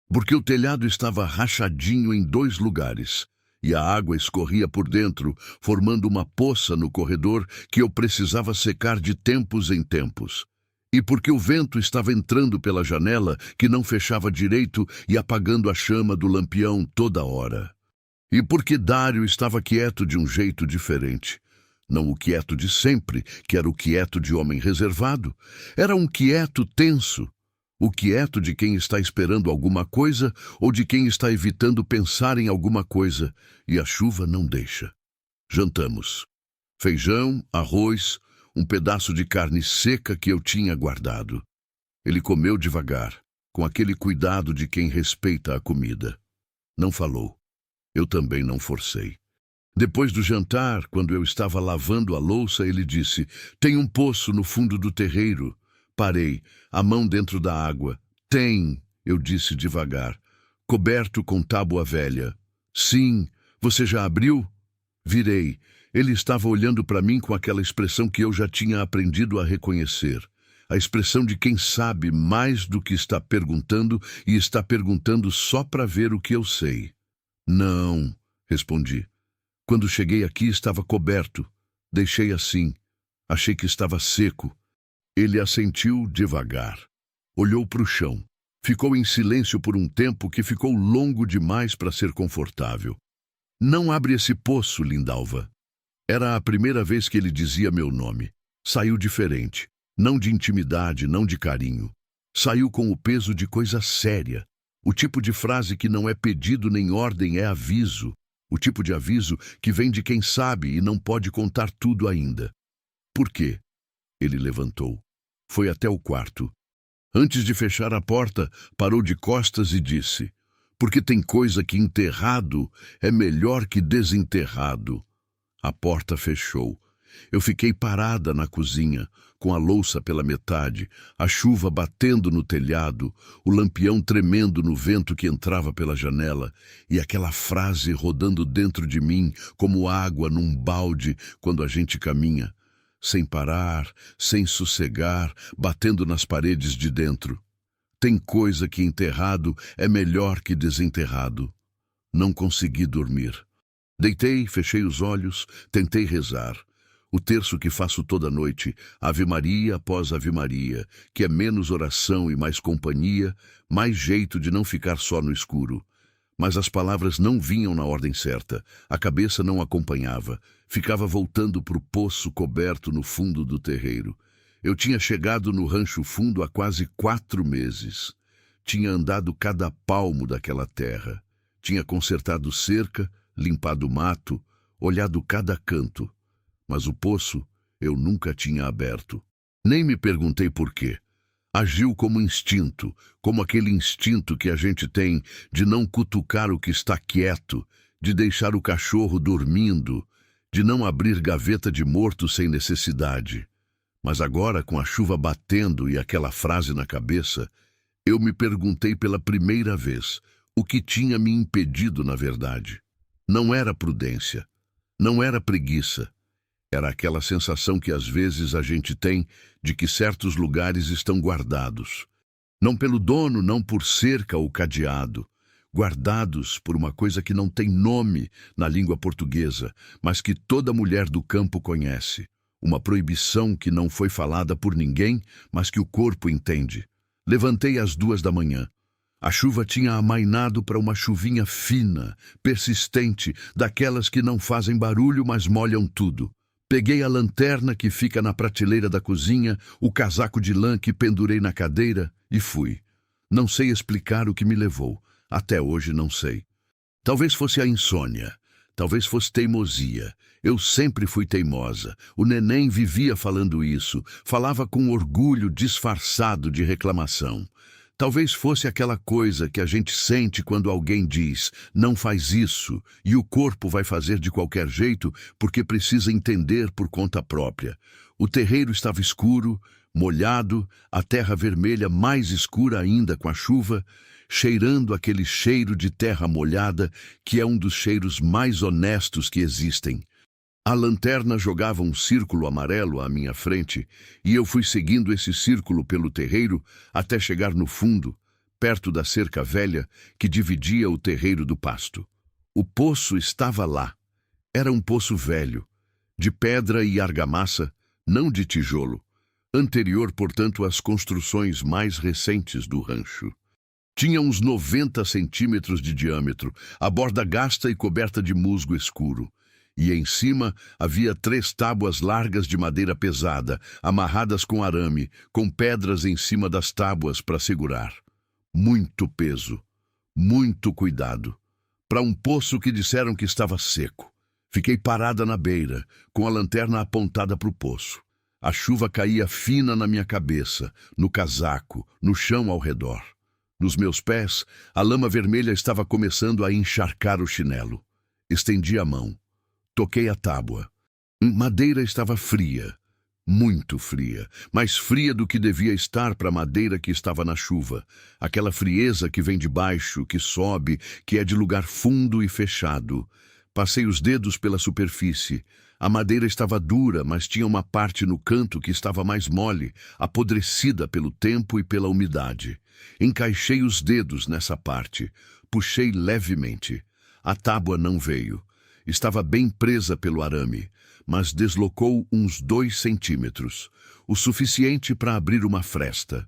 porque o telhado estava rachadinho em 2 lugares, e a água escorria por dentro, formando uma poça no corredor que eu precisava secar de tempos em tempos. E porque o vento estava entrando pela janela, que não fechava direito e apagando a chama do lampião toda hora. E porque Dário estava quieto de um jeito diferente. Não o quieto de sempre, que era o quieto de homem reservado. Era um quieto tenso. O quieto de quem está esperando alguma coisa ou de quem está evitando pensar em alguma coisa. E a chuva não deixa. Jantamos. Feijão, arroz, um pedaço de carne seca que eu tinha guardado. Ele comeu devagar, com aquele cuidado de quem respeita a comida. Não falou. Eu também não forcei. Depois do jantar, quando eu estava lavando a louça, ele disse: "Tem um poço no fundo do terreiro." Parei, a mão dentro da água. "Tem", eu disse devagar, "coberto com tábua velha." "Sim, você já abriu?" Virei. Ele estava olhando para mim com aquela expressão que eu já tinha aprendido a reconhecer. A expressão de quem sabe mais do que está perguntando e está perguntando só para ver o que eu sei. "Não", respondi. "Quando cheguei aqui estava coberto. Deixei assim. Achei que estava seco." Ele assentiu devagar. Olhou para o chão. Ficou em silêncio por um tempo que ficou longo demais para ser confortável. "Não abre esse poço, Lindalva." Era a primeira vez que ele dizia meu nome. Saiu diferente. Não de intimidade, não de carinho. Saiu com o peso de coisa séria. O tipo de frase que não é pedido nem ordem, é aviso. O tipo de aviso que vem de quem sabe e não pode contar tudo ainda. "Por quê?" Ele levantou. Foi até o quarto. Antes de fechar a porta, parou de costas e disse: "Porque tem coisa que enterrado é melhor que desenterrado." A porta fechou. Eu fiquei parada na cozinha, com a louça pela metade, a chuva batendo no telhado, o lampião tremendo no vento que entrava pela janela, e aquela frase rodando dentro de mim como água num balde quando a gente caminha, sem parar, sem sossegar, batendo nas paredes de dentro. Tem coisa que enterrado é melhor que desenterrado. Não consegui dormir. Deitei, fechei os olhos, tentei rezar. O terço que faço toda noite, Ave Maria após Ave Maria, que é menos oração e mais companhia, mais jeito de não ficar só no escuro. Mas as palavras não vinham na ordem certa, a cabeça não acompanhava, ficava voltando para o poço coberto no fundo do terreiro. Eu tinha chegado no rancho fundo há quase 4 meses. Tinha andado cada palmo daquela terra. Tinha consertado cerca, limpado mato, olhado cada canto. Mas o poço eu nunca tinha aberto. Nem me perguntei por quê. Agiu como instinto, como aquele instinto que a gente tem de não cutucar o que está quieto, de deixar o cachorro dormindo, de não abrir gaveta de morto sem necessidade. Mas agora, com a chuva batendo e aquela frase na cabeça, eu me perguntei pela primeira vez o que tinha me impedido na verdade. Não era prudência, não era preguiça. Era aquela sensação que às vezes a gente tem de que certos lugares estão guardados. Não pelo dono, não por cerca ou cadeado. Guardados por uma coisa que não tem nome na língua portuguesa, mas que toda mulher do campo conhece. Uma proibição que não foi falada por ninguém, mas que o corpo entende. Levantei às 2 da manhã. A chuva tinha amainado para uma chuvinha fina, persistente, daquelas que não fazem barulho, mas molham tudo. Peguei a lanterna que fica na prateleira da cozinha, o casaco de lã que pendurei na cadeira e fui. Não sei explicar o que me levou. Até hoje não sei. Talvez fosse a insônia. Talvez fosse teimosia. Eu sempre fui teimosa. O neném vivia falando isso. Falava com orgulho disfarçado de reclamação. Talvez fosse aquela coisa que a gente sente quando alguém diz, não faz isso, e o corpo vai fazer de qualquer jeito porque precisa entender por conta própria. O terreiro estava escuro, molhado, a terra vermelha mais escura ainda com a chuva, cheirando aquele cheiro de terra molhada que é um dos cheiros mais honestos que existem. A lanterna jogava um círculo amarelo à minha frente e eu fui seguindo esse círculo pelo terreiro até chegar no fundo, perto da cerca velha que dividia o terreiro do pasto. O poço estava lá. Era um poço velho, de pedra e argamassa, não de tijolo, anterior, portanto, às construções mais recentes do rancho. Tinha uns 90 centímetros de diâmetro, a borda gasta e coberta de musgo escuro. E em cima havia 3 tábuas largas de madeira pesada, amarradas com arame, com pedras em cima das tábuas para segurar. Muito peso, muito cuidado. Para um poço que disseram que estava seco. Fiquei parada na beira, com a lanterna apontada para o poço. A chuva caía fina na minha cabeça, no casaco, no chão ao redor. Nos meus pés, a lama vermelha estava começando a encharcar o chinelo. Estendi a mão. Toquei a tábua. Madeira estava fria, muito fria, mais fria do que devia estar para a madeira que estava na chuva. Aquela frieza que vem de baixo, que sobe, que é de lugar fundo e fechado. Passei os dedos pela superfície. A madeira estava dura, mas tinha uma parte no canto que estava mais mole, apodrecida pelo tempo e pela umidade. Encaixei os dedos nessa parte. Puxei levemente. A tábua não veio. Estava bem presa pelo arame, mas deslocou uns 2 centímetros, o suficiente para abrir uma fresta.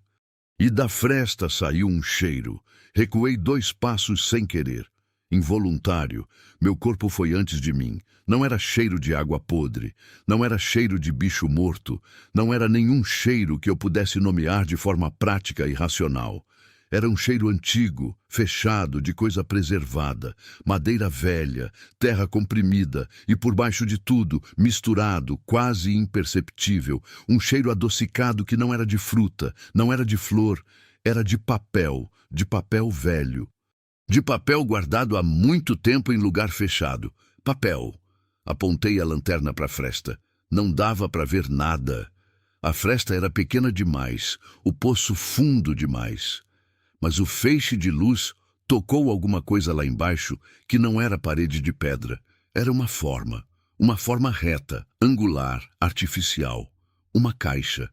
E da fresta saiu um cheiro. Recuei 2 passos sem querer. Involuntário, meu corpo foi antes de mim. Não era cheiro de água podre, não era cheiro de bicho morto, não era nenhum cheiro que eu pudesse nomear de forma prática e racional. Era um cheiro antigo, fechado, de coisa preservada, madeira velha, terra comprimida e, por baixo de tudo, misturado, quase imperceptível, um cheiro adocicado que não era de fruta, não era de flor, era de papel velho. De papel guardado há muito tempo em lugar fechado. Papel. Apontei a lanterna para a fresta. Não dava para ver nada. A fresta era pequena demais, o poço fundo demais. Mas o feixe de luz tocou alguma coisa lá embaixo que não era parede de pedra. Era uma forma reta, angular, artificial. Uma caixa.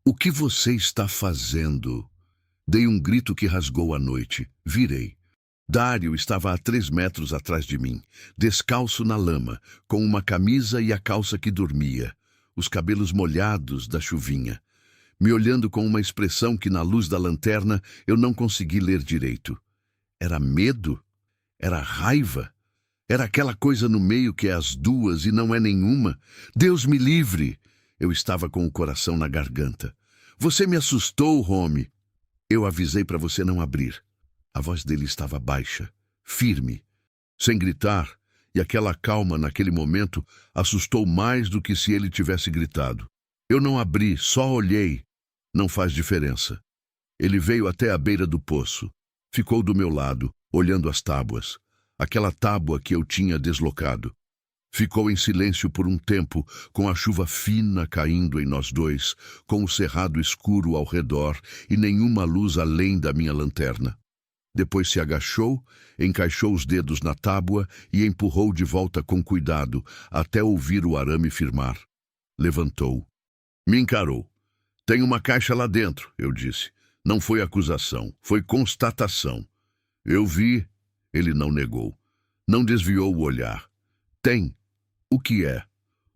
O que você está fazendo? Dei um grito que rasgou a noite. Virei. Dário estava a 3 metros atrás de mim, descalço na lama, com uma camisa e a calça que dormia, os cabelos molhados da chuvinha, me olhando com uma expressão que na luz da lanterna eu não consegui ler direito. Era medo? Era raiva? Era aquela coisa no meio que é as duas e não é nenhuma? Deus me livre! Eu estava com o coração na garganta. Você me assustou, Romy. Eu avisei para você não abrir. A voz dele estava baixa, firme, sem gritar, e aquela calma naquele momento assustou mais do que se ele tivesse gritado. Eu não abri, só olhei. Não faz diferença. Ele veio até a beira do poço. Ficou do meu lado, olhando as tábuas. Aquela tábua que eu tinha deslocado. Ficou em silêncio por um tempo, com a chuva fina caindo em nós dois, com o cerrado escuro ao redor e nenhuma luz além da minha lanterna. Depois se agachou, encaixou os dedos na tábua e empurrou de volta com cuidado, até ouvir o arame firmar. Levantou. Me encarou. Tem uma caixa lá dentro, eu disse. Não foi acusação, foi constatação. Eu vi, ele não negou. Não desviou o olhar. Tem. O que é?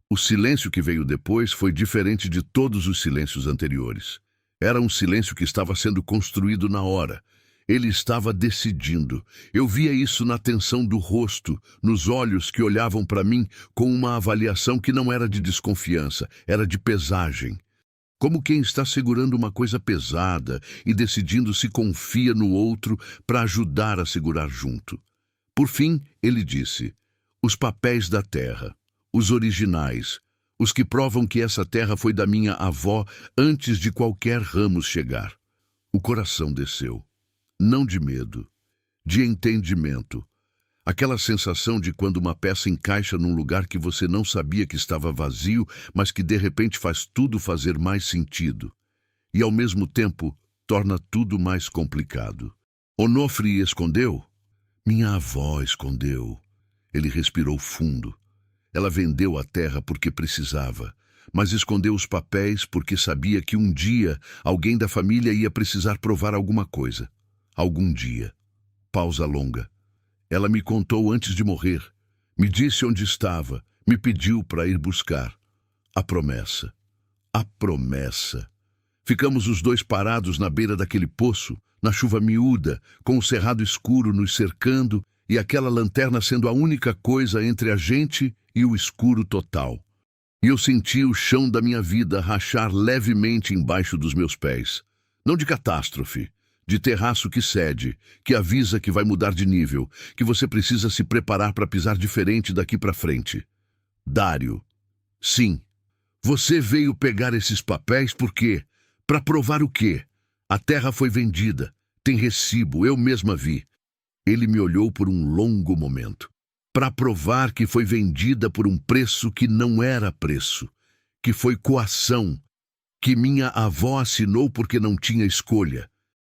O silêncio que veio depois foi diferente de todos os silêncios anteriores. Era um silêncio que estava sendo construído na hora. Ele estava decidindo. Eu via isso na tensão do rosto, nos olhos que olhavam para mim com uma avaliação que não era de desconfiança, era de pesagem. Como quem está segurando uma coisa pesada e decidindo se confia no outro para ajudar a segurar junto. Por fim, ele disse: os papéis da terra, os originais, os que provam que essa terra foi da minha avó antes de qualquer Ramos chegar. O coração desceu. Não de medo, de entendimento. Aquela sensação de quando uma peça encaixa num lugar que você não sabia que estava vazio, mas que de repente faz tudo fazer mais sentido. E ao mesmo tempo, torna tudo mais complicado. Onofre escondeu? Minha avó escondeu. Ele respirou fundo. Ela vendeu a terra porque precisava, mas escondeu os papéis porque sabia que um dia alguém da família ia precisar provar alguma coisa. Algum dia. Pausa longa. Ela me contou antes de morrer. Me disse onde estava. Me pediu para ir buscar. A promessa. A promessa. Ficamos os dois parados na beira daquele poço, na chuva miúda, com o cerrado escuro nos cercando e aquela lanterna sendo a única coisa entre a gente e o escuro total. E eu senti o chão da minha vida rachar levemente embaixo dos meus pés. Não de catástrofe, de terraço que cede, que avisa que vai mudar de nível, que você precisa se preparar para pisar diferente daqui para frente. Dário. Sim. Você veio pegar esses papéis por quê? Para provar o quê? A terra foi vendida. Tem recibo, eu mesma vi. Ele me olhou por um longo momento. Para provar que foi vendida por um preço que não era preço, que foi coação, que minha avó assinou porque não tinha escolha.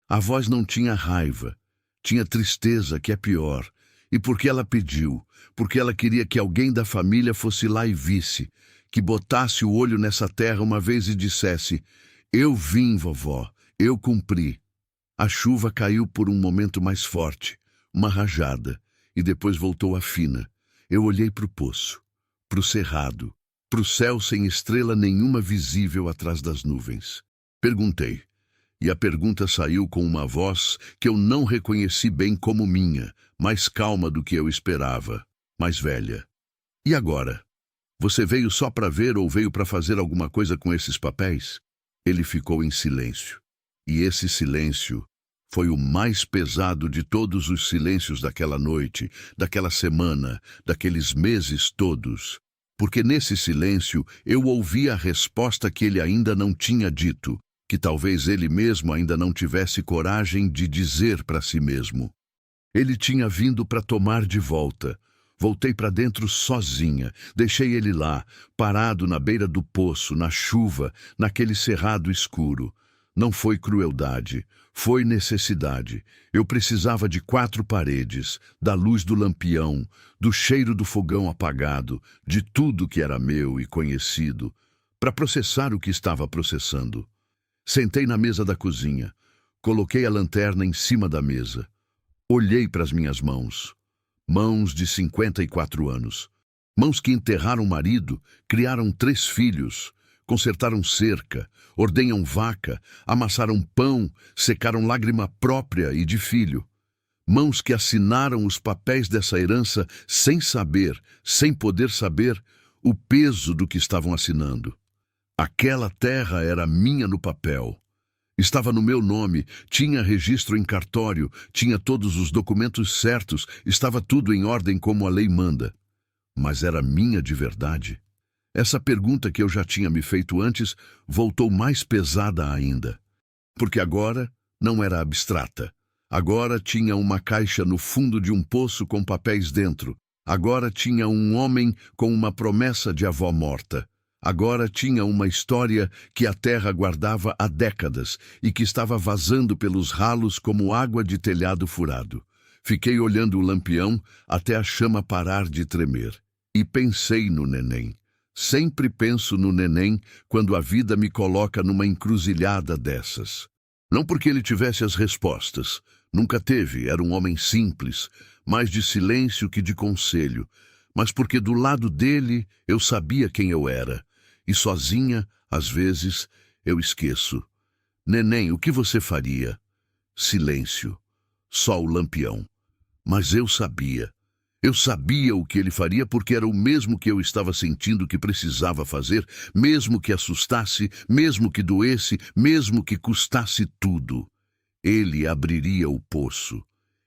A voz não tinha raiva, tinha tristeza, que é pior. E porque ela pediu, porque ela queria que alguém da família fosse lá e visse, que botasse o olho nessa terra uma vez e dissesse: eu vim, vovó, eu cumpri. A chuva caiu por um momento mais forte, uma rajada, e depois voltou a fina. Eu olhei para o poço, para o cerrado, para o céu sem estrela nenhuma visível atrás das nuvens. Perguntei. E a pergunta saiu com uma voz que eu não reconheci bem como minha, mais calma do que eu esperava, mais velha. E agora? Você veio só para ver ou veio para fazer alguma coisa com esses papéis? Ele ficou em silêncio. E esse silêncio foi o mais pesado de todos os silêncios daquela noite, daquela semana, daqueles meses todos. Porque nesse silêncio eu ouvi a resposta que ele ainda não tinha dito, que talvez ele mesmo ainda não tivesse coragem de dizer para si mesmo. Ele tinha vindo para tomar de volta. Voltei para dentro sozinha, deixei ele lá, parado na beira do poço, na chuva, naquele cerrado escuro. Não foi crueldade, foi necessidade. Eu precisava de 4 paredes, da luz do lampião, do cheiro do fogão apagado, de tudo que era meu e conhecido, para processar o que estava processando. Sentei na mesa da cozinha, coloquei a lanterna em cima da mesa. Olhei para as minhas mãos. Mãos de 54 anos. Mãos que enterraram o marido, criaram 3 filhos, consertaram cerca, ordenham vaca, amassaram pão, secaram lágrima própria e de filho. Mãos que assinaram os papéis dessa herança sem saber, sem poder saber, o peso do que estavam assinando. Aquela terra era minha no papel. Estava no meu nome, tinha registro em cartório, tinha todos os documentos certos, estava tudo em ordem como a lei manda. Mas era minha de verdade? Essa pergunta que eu já tinha me feito antes voltou mais pesada ainda. Porque agora não era abstrata. Agora tinha uma caixa no fundo de um poço com papéis dentro. Agora tinha um homem com uma promessa de avó morta. Agora tinha uma história que a terra guardava há décadas e que estava vazando pelos ralos como água de telhado furado. Fiquei olhando o lampião até a chama parar de tremer. E pensei no neném. Sempre penso no neném quando a vida me coloca numa encruzilhada dessas. Não porque ele tivesse as respostas. Nunca teve, era um homem simples, mais de silêncio que de conselho. Mas porque do lado dele eu sabia quem eu era. E sozinha, às vezes, eu esqueço. Neném, o que você faria? Silêncio. Só o lampião. Mas eu sabia. Eu sabia o que ele faria porque era o mesmo que eu estava sentindo que precisava fazer, mesmo que assustasse, mesmo que doesse, mesmo que custasse tudo. Ele abriria o poço.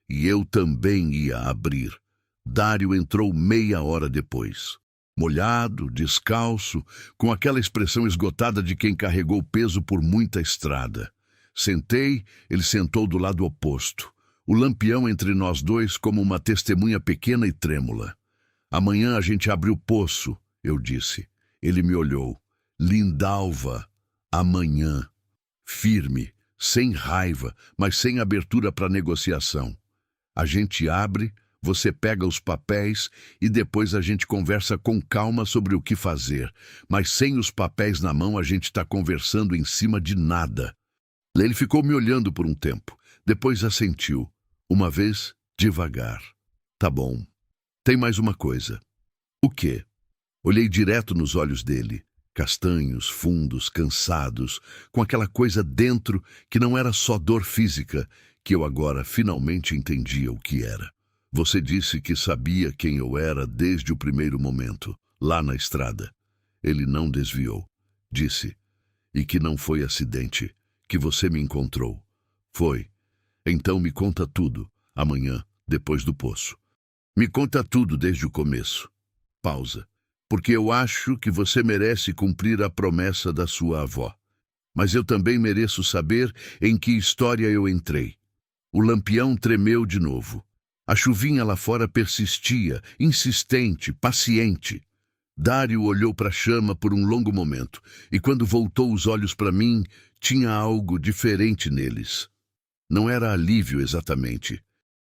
E eu também ia abrir. Dário entrou meia hora depois. Molhado, descalço, com aquela expressão esgotada de quem carregou peso por muita estrada. Sentei, ele sentou do lado oposto. O lampião entre nós dois como uma testemunha pequena e trêmula. Amanhã a gente abre o poço, eu disse. Ele me olhou. Lindalva, amanhã. Firme, sem raiva, mas sem abertura para negociação. A gente abre, você pega os papéis e depois a gente conversa com calma sobre o que fazer. Mas sem os papéis na mão a gente está conversando em cima de nada. Ele ficou me olhando por um tempo. Depois assentiu. Uma vez, devagar. Tá bom. Tem mais uma coisa. O quê? Olhei direto nos olhos dele. Castanhos, fundos, cansados, com aquela coisa dentro que não era só dor física, que eu agora finalmente entendia o que era. Você disse que sabia quem eu era desde o primeiro momento, lá na estrada. Ele não desviou. Disse. E que não foi acidente, que você me encontrou. Foi. Então me conta tudo, amanhã, depois do poço. Me conta tudo desde o começo. Pausa. Porque eu acho que você merece cumprir a promessa da sua avó. Mas eu também mereço saber em que história eu entrei. O lampião tremeu de novo. A chuvinha lá fora persistia, insistente, paciente. Dário olhou para a chama por um longo momento, e quando voltou os olhos para mim, tinha algo diferente neles. Não era alívio exatamente.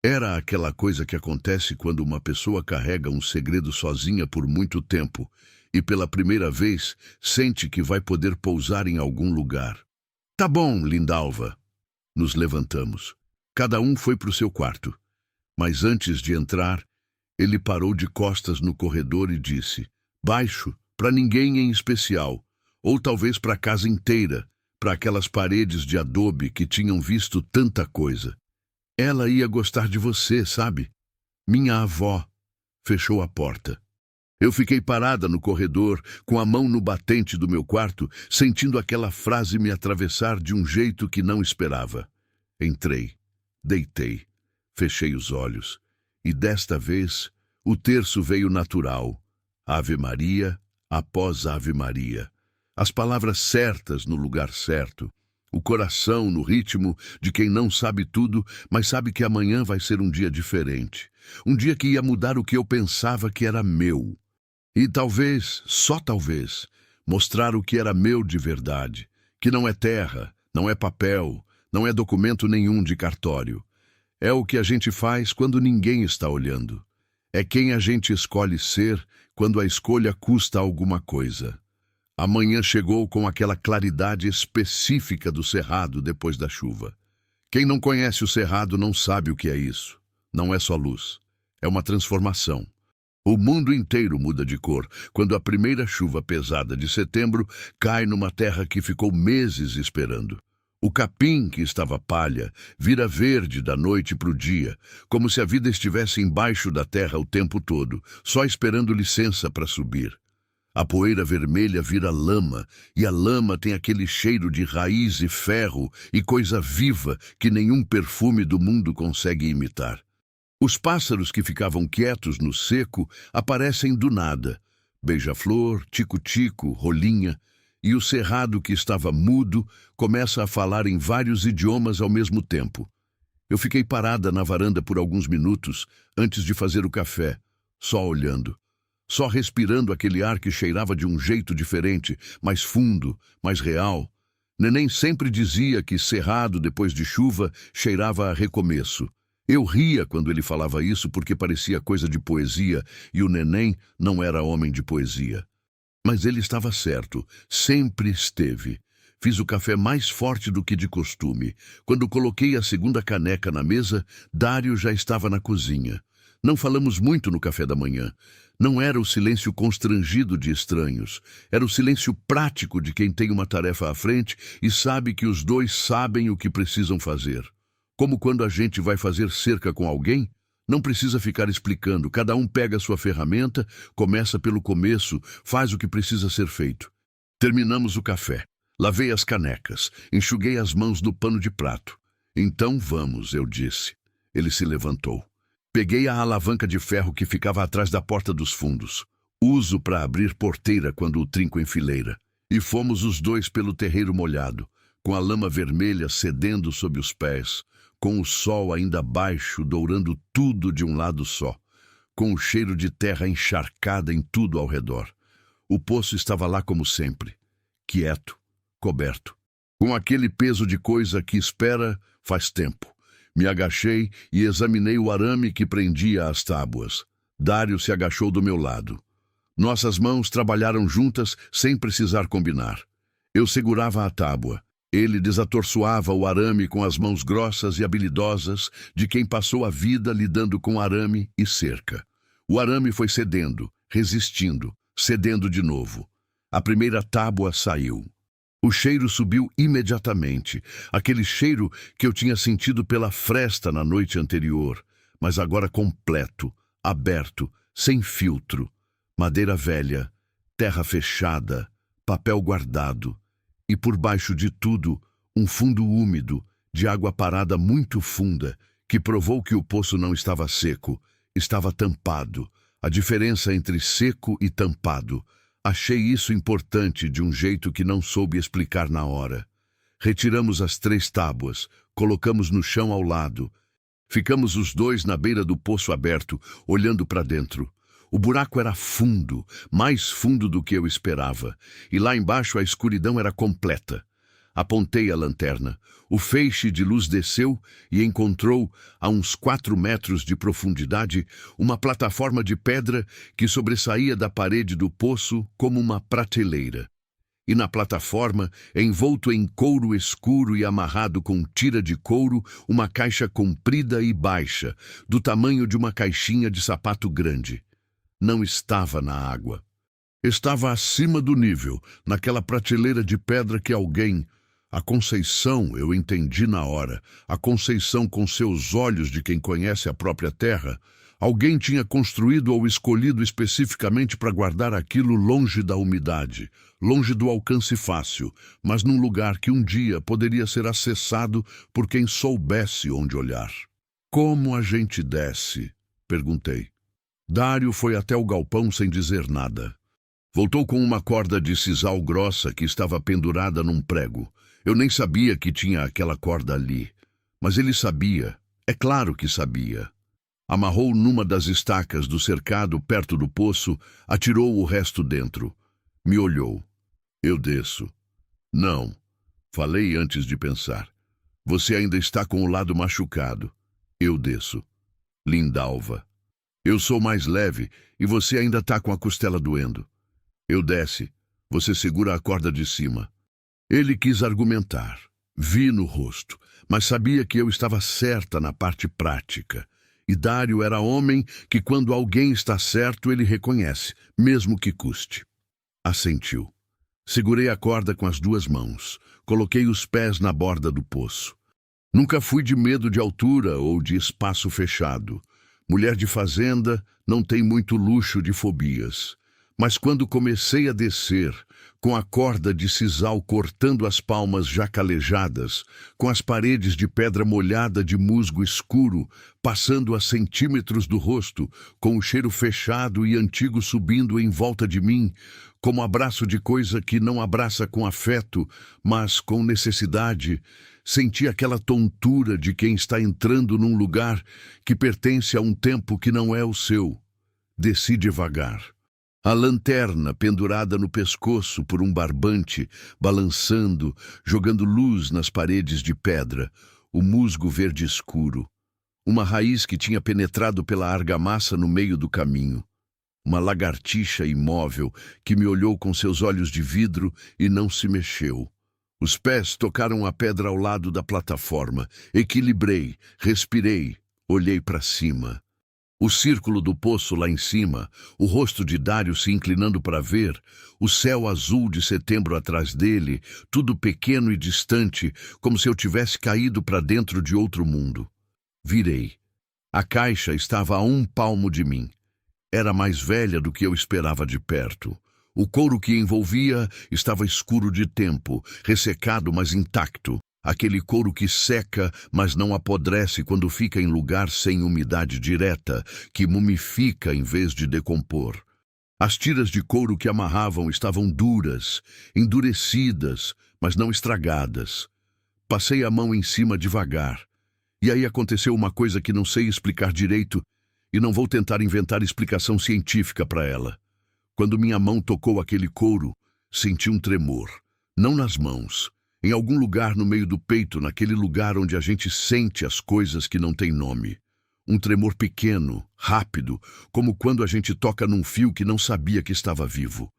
Era aquela coisa que acontece quando uma pessoa carrega um segredo sozinha por muito tempo e pela primeira vez sente que vai poder pousar em algum lugar. Tá bom, Lindalva. Nos levantamos. Cada um foi para o seu quarto. Mas antes de entrar, ele parou de costas no corredor e disse, baixo, para ninguém em especial, ou talvez para a casa inteira, para aquelas paredes de adobe que tinham visto tanta coisa. Ela ia gostar de você, sabe? Minha avó. Fechou a porta. Eu fiquei parada no corredor, com a mão no batente do meu quarto, sentindo aquela frase me atravessar de um jeito que não esperava. Entrei, deitei, fechei os olhos, e desta vez o terço veio natural. Ave Maria após Ave Maria. As palavras certas no lugar certo. O coração no ritmo de quem não sabe tudo, mas sabe que amanhã vai ser um dia diferente. Um dia que ia mudar o que eu pensava que era meu. E talvez, só talvez, mostrar o que era meu de verdade. Que não é terra, não é papel, não é documento nenhum de cartório. É o que a gente faz quando ninguém está olhando. É quem a gente escolhe ser quando a escolha custa alguma coisa. Amanhã chegou com aquela claridade específica do cerrado depois da chuva. Quem não conhece o cerrado não sabe o que é isso. Não é só luz. É uma transformação. O mundo inteiro muda de cor quando a primeira chuva pesada de setembro cai numa terra que ficou meses esperando. O capim, que estava palha, vira verde da noite para o dia, como se a vida estivesse embaixo da terra o tempo todo, só esperando licença para subir. A poeira vermelha vira lama, e a lama tem aquele cheiro de raiz e ferro e coisa viva que nenhum perfume do mundo consegue imitar. Os pássaros que ficavam quietos no seco aparecem do nada. Beija-flor, tico-tico, rolinha. E o cerrado que estava mudo começa a falar em vários idiomas ao mesmo tempo. Eu fiquei parada na varanda por alguns minutos antes de fazer o café, só olhando, só respirando aquele ar que cheirava de um jeito diferente, mais fundo, mais real. Neném sempre dizia que cerrado depois de chuva cheirava a recomeço. Eu ria quando ele falava isso porque parecia coisa de poesia e o Neném não era homem de poesia. Mas ele estava certo, sempre esteve. Fiz o café mais forte do que de costume. Quando coloquei a segunda caneca na mesa, Dário já estava na cozinha. Não falamos muito no café da manhã. Não era o silêncio constrangido de estranhos. Era o silêncio prático de quem tem uma tarefa à frente e sabe que os dois sabem o que precisam fazer. Como quando a gente vai fazer cerca com alguém, não precisa ficar explicando. Cada um pega a sua ferramenta, começa pelo começo, faz o que precisa ser feito. Terminamos o café. Lavei as canecas, enxuguei as mãos no pano de prato. Então vamos, eu disse. Ele se levantou. Peguei a alavanca de ferro que ficava atrás da porta dos fundos. Uso para abrir porteira quando o trinco enfileira. E fomos os dois pelo terreiro molhado, com a lama vermelha cedendo sob os pés, com o sol ainda baixo dourando tudo de um lado só, com o cheiro de terra encharcada em tudo ao redor. O poço estava lá como sempre, quieto, coberto, com aquele peso de coisa que espera faz tempo. Me agachei e examinei o arame que prendia as tábuas. Dário se agachou do meu lado. Nossas mãos trabalharam juntas sem precisar combinar. Eu segurava a tábua. Ele desatorçoava o arame com as mãos grossas e habilidosas de quem passou a vida lidando com arame e cerca. O arame foi cedendo, resistindo, cedendo de novo. A primeira tábua saiu. O cheiro subiu imediatamente, aquele cheiro que eu tinha sentido pela fresta na noite anterior, mas agora completo, aberto, sem filtro. Madeira velha, terra fechada, papel guardado, e por baixo de tudo, um fundo úmido, de água parada muito funda, que provou que o poço não estava seco, estava tampado. A diferença entre seco e tampado. Achei isso importante de um jeito que não soube explicar na hora. Retiramos as 3 tábuas, colocamos no chão ao lado. Ficamos os dois na beira do poço aberto, olhando para dentro. O buraco era fundo, mais fundo do que eu esperava, e lá embaixo a escuridão era completa. Apontei a lanterna. O feixe de luz desceu e encontrou, a uns 4 metros de profundidade, uma plataforma de pedra que sobressaía da parede do poço como uma prateleira. E na plataforma, envolto em couro escuro e amarrado com tira de couro, uma caixa comprida e baixa, do tamanho de uma caixinha de sapato grande. Não estava na água. Estava acima do nível, naquela prateleira de pedra que alguém... A Conceição, eu entendi na hora, a Conceição com seus olhos de quem conhece a própria terra, alguém tinha construído ou escolhido especificamente para guardar aquilo longe da umidade, longe do alcance fácil, mas num lugar que um dia poderia ser acessado por quem soubesse onde olhar. Como a gente desce? Perguntei. Dário foi até o galpão sem dizer nada. Voltou com uma corda de sisal grossa que estava pendurada num prego. Eu nem sabia que tinha aquela corda ali, mas ele sabia, é claro que sabia. Amarrou numa das estacas do cercado perto do poço, atirou o resto dentro. Me olhou. Eu desço. Não. Falei antes de pensar. Você ainda está com o lado machucado. Eu desço. Lindalva. Eu sou mais leve e você ainda está com a costela doendo. Eu desce. Você segura a corda de cima. Ele quis argumentar. Vi no rosto, mas sabia que eu estava certa na parte prática. E Dário era homem que quando alguém está certo ele reconhece, mesmo que custe. Assentiu. Segurei a corda com as 2 mãos. Coloquei os pés na borda do poço. Nunca fui de medo de altura ou de espaço fechado. Mulher de fazenda não tem muito luxo de fobias. Mas quando comecei a descer, com a corda de sisal cortando as palmas já calejadas, com as paredes de pedra molhada de musgo escuro, passando a centímetros do rosto, com o cheiro fechado e antigo subindo em volta de mim, como abraço de coisa que não abraça com afeto, mas com necessidade, senti aquela tontura de quem está entrando num lugar que pertence a um tempo que não é o seu. Desci devagar. A lanterna pendurada no pescoço por um barbante, balançando, jogando luz nas paredes de pedra, o musgo verde escuro. Uma raiz que tinha penetrado pela argamassa no meio do caminho. Uma lagartixa imóvel que me olhou com seus olhos de vidro e não se mexeu. Os pés tocaram a pedra ao lado da plataforma. Equilibrei, respirei, olhei para cima. O círculo do poço lá em cima, o rosto de Dário se inclinando para ver, o céu azul de setembro atrás dele, tudo pequeno e distante, como se eu tivesse caído para dentro de outro mundo. Virei. A caixa estava a 1 palmo de mim. Era mais velha do que eu esperava de perto. O couro que envolvia estava escuro de tempo, ressecado, mas intacto. Aquele couro que seca, mas não apodrece quando fica em lugar sem umidade direta, que mumifica em vez de decompor. As tiras de couro que amarravam estavam duras, endurecidas, mas não estragadas. Passei a mão em cima devagar. E aí aconteceu uma coisa que não sei explicar direito, e não vou tentar inventar explicação científica para ela. Quando minha mão tocou aquele couro, senti um tremor. Não nas mãos. Em algum lugar no meio do peito, naquele lugar onde a gente sente as coisas que não têm nome. Um tremor pequeno, rápido, como quando a gente toca num fio que não sabia que estava vivo.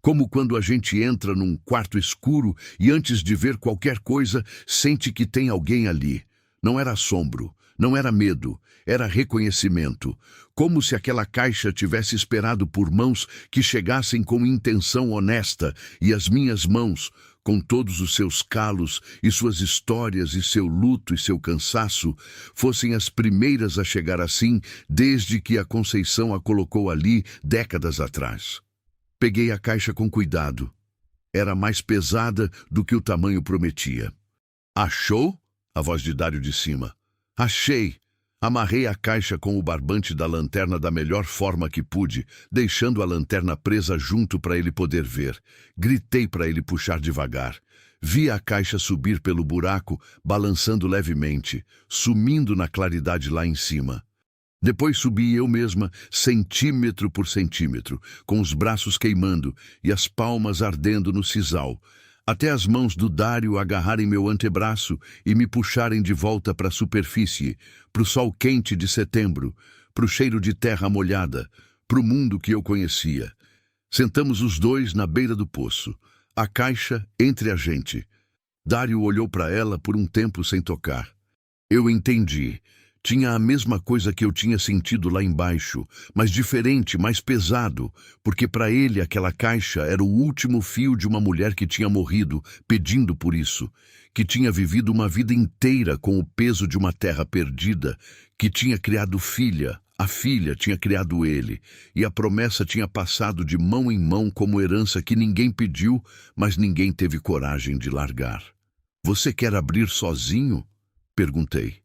Como quando a gente entra num quarto escuro e antes de ver qualquer coisa, sente que tem alguém ali. Não era assombro, não era medo, era reconhecimento. Como se aquela caixa tivesse esperado por mãos que chegassem com intenção honesta e as minhas mãos, com todos os seus calos e suas histórias e seu luto e seu cansaço, fossem as primeiras a chegar assim desde que a Conceição a colocou ali décadas atrás. Peguei a caixa com cuidado. Era mais pesada do que o tamanho prometia. Achou? A voz de Dário de cima. Achei! Amarrei a caixa com o barbante da lanterna da melhor forma que pude, deixando a lanterna presa junto para ele poder ver. Gritei para ele puxar devagar. Vi a caixa subir pelo buraco, balançando levemente, sumindo na claridade lá em cima. Depois subi eu mesma, centímetro por centímetro, com os braços queimando e as palmas ardendo no sisal, até as mãos do Dário agarrarem meu antebraço e me puxarem de volta para a superfície, para o sol quente de setembro, para o cheiro de terra molhada, para o mundo que eu conhecia. Sentamos os dois na beira do poço, a caixa entre a gente. Dário olhou para ela por um tempo sem tocar. Eu entendi. Tinha a mesma coisa que eu tinha sentido lá embaixo, mas diferente, mais pesado, porque para ele aquela caixa era o último fio de uma mulher que tinha morrido, pedindo por isso, que tinha vivido uma vida inteira com o peso de uma terra perdida, que tinha criado filha, a filha tinha criado ele, e a promessa tinha passado de mão em mão como herança que ninguém pediu, mas ninguém teve coragem de largar. Você quer abrir sozinho? Perguntei.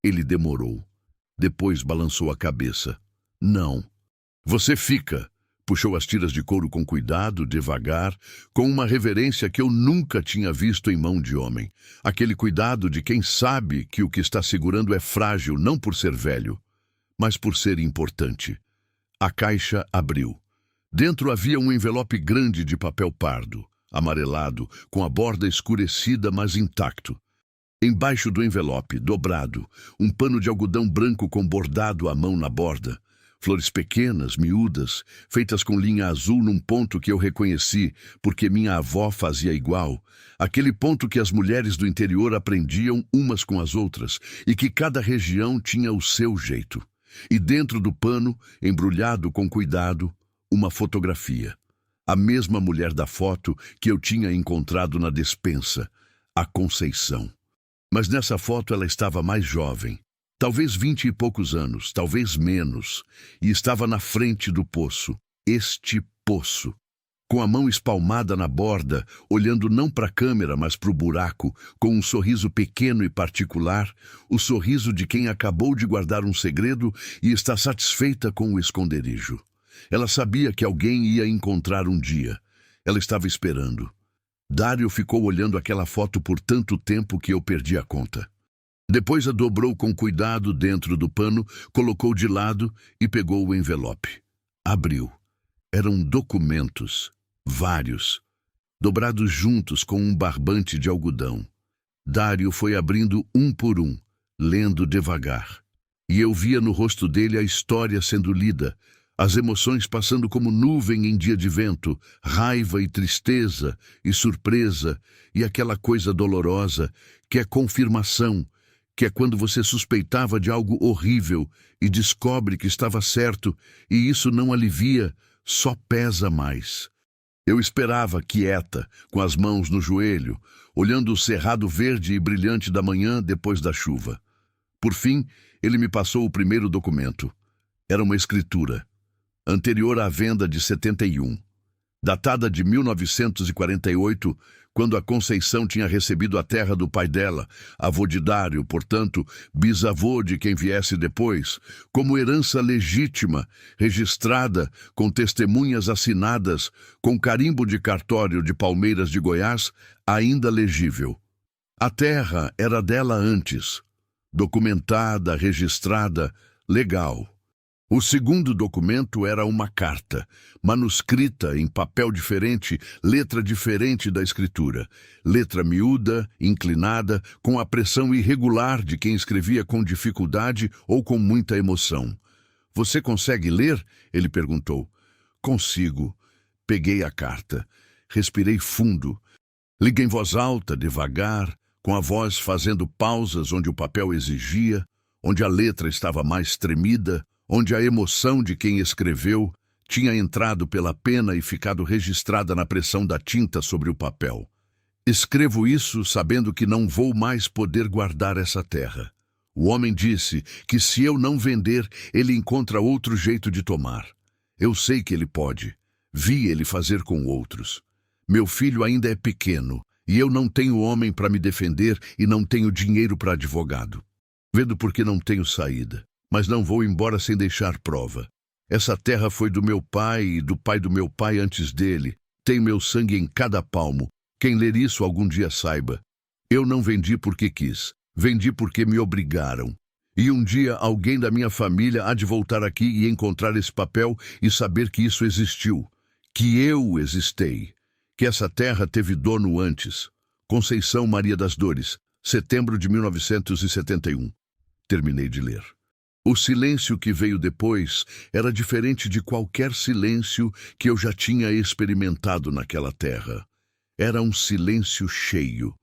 Ele demorou. Depois balançou a cabeça. Não. Você fica. Puxou as tiras de couro com cuidado, devagar, com uma reverência que eu nunca tinha visto em mão de homem. Aquele cuidado de quem sabe que o que está segurando é frágil, não por ser velho, mas por ser importante. A caixa abriu. Dentro havia um envelope grande de papel pardo, amarelado, com a borda escurecida, mas intacto. Embaixo do envelope, dobrado, um pano de algodão branco com bordado à mão na borda. Flores pequenas, miúdas, feitas com linha azul num ponto que eu reconheci, porque minha avó fazia igual. Aquele ponto que as mulheres do interior aprendiam umas com as outras, e que cada região tinha o seu jeito. E dentro do pano, embrulhado com cuidado, uma fotografia. A mesma mulher da foto que eu tinha encontrado na despensa, a Conceição. Mas nessa foto ela estava mais jovem, talvez 20 e poucos anos, talvez menos, e estava na frente do poço, este poço, com a mão espalmada na borda, olhando não para a câmera, mas para o buraco, com um sorriso pequeno e particular, o sorriso de quem acabou de guardar um segredo e está satisfeita com o esconderijo. Ela sabia que alguém ia encontrar um dia. Ela estava esperando. Dário ficou olhando aquela foto por tanto tempo que eu perdi a conta. Depois a dobrou com cuidado dentro do pano, colocou de lado e pegou o envelope. Abriu. Eram documentos, vários, dobrados juntos com um barbante de algodão. Dário foi abrindo um por um, lendo devagar. E eu via no rosto dele a história sendo lida, as emoções passando como nuvem em dia de vento, raiva e tristeza e surpresa, e aquela coisa dolorosa, que é confirmação, que é quando você suspeitava de algo horrível e descobre que estava certo, e isso não alivia, só pesa mais. Eu esperava quieta, com as mãos no joelho, olhando o cerrado verde e brilhante da manhã depois da chuva. Por fim, ele me passou o primeiro documento. Era uma escritura, anterior à venda de 71, datada de 1948, quando a Conceição tinha recebido a terra do pai dela, avô de Dário, portanto, bisavô de quem viesse depois, como herança legítima, registrada, com testemunhas assinadas, com carimbo de cartório de Palmeiras de Goiás, ainda legível. A terra era dela antes, documentada, registrada, legal. O segundo documento era uma carta, manuscrita em papel diferente, letra diferente da escritura. Letra miúda, inclinada, com a pressão irregular de quem escrevia com dificuldade ou com muita emoção. "Você consegue ler?" ele perguntou. "Consigo." Peguei a carta. Respirei fundo. Liguei em voz alta, devagar, com a voz fazendo pausas onde o papel exigia, onde a letra estava mais tremida, onde a emoção de quem escreveu tinha entrado pela pena e ficado registrada na pressão da tinta sobre o papel. "Escrevo isso sabendo que não vou mais poder guardar essa terra. O homem disse que se eu não vender, ele encontra outro jeito de tomar. Eu sei que ele pode. Vi ele fazer com outros. Meu filho ainda é pequeno, e eu não tenho homem para me defender e não tenho dinheiro para advogado. Vendo porque não tenho saída. Mas não vou embora sem deixar prova. Essa terra foi do meu pai e do pai do meu pai antes dele. Tem meu sangue em cada palmo. Quem ler isso algum dia saiba. Eu não vendi porque quis. Vendi porque me obrigaram. E um dia alguém da minha família há de voltar aqui e encontrar esse papel e saber que isso existiu. Que eu existei. Que essa terra teve dono antes. Conceição Maria das Dores, setembro de 1971. Terminei de ler. O silêncio que veio depois era diferente de qualquer silêncio que eu já tinha experimentado naquela terra. Era um silêncio cheio,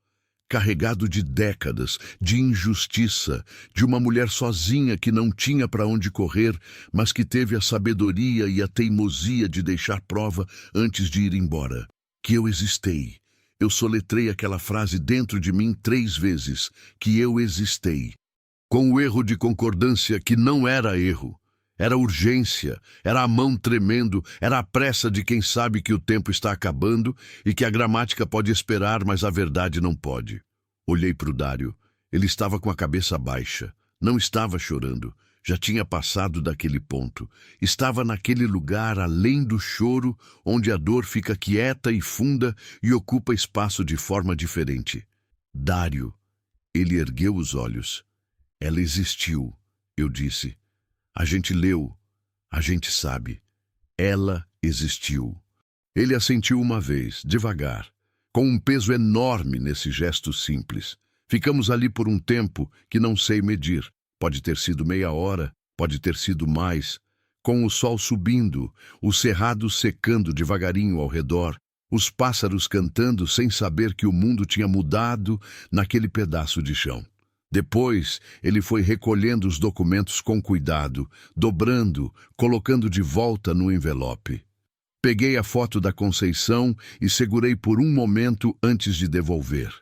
carregado de décadas, de injustiça, de uma mulher sozinha que não tinha para onde correr, mas que teve a sabedoria e a teimosia de deixar prova antes de ir embora. Que eu existei. Eu soletrei aquela frase dentro de mim 3 vezes, que eu existei. Com o erro de concordância que não era erro. Era urgência, era a mão tremendo, era a pressa de quem sabe que o tempo está acabando e que a gramática pode esperar, mas a verdade não pode. Olhei para o Dário. Ele estava com a cabeça baixa. Não estava chorando. Já tinha passado daquele ponto. Estava naquele lugar além do choro, onde a dor fica quieta e funda e ocupa espaço de forma diferente. Dário. Ele ergueu os olhos. "Ela existiu", eu disse. "A gente leu, a gente sabe. Ela existiu." Ele assentiu uma vez, devagar, com um peso enorme nesse gesto simples. Ficamos ali por um tempo que não sei medir. Pode ter sido meia hora, pode ter sido mais. Com o sol subindo, o cerrado secando devagarinho ao redor, os pássaros cantando sem saber que o mundo tinha mudado naquele pedaço de chão. Depois, ele foi recolhendo os documentos com cuidado, dobrando, colocando de volta no envelope. Peguei a foto da Conceição e segurei por um momento antes de devolver.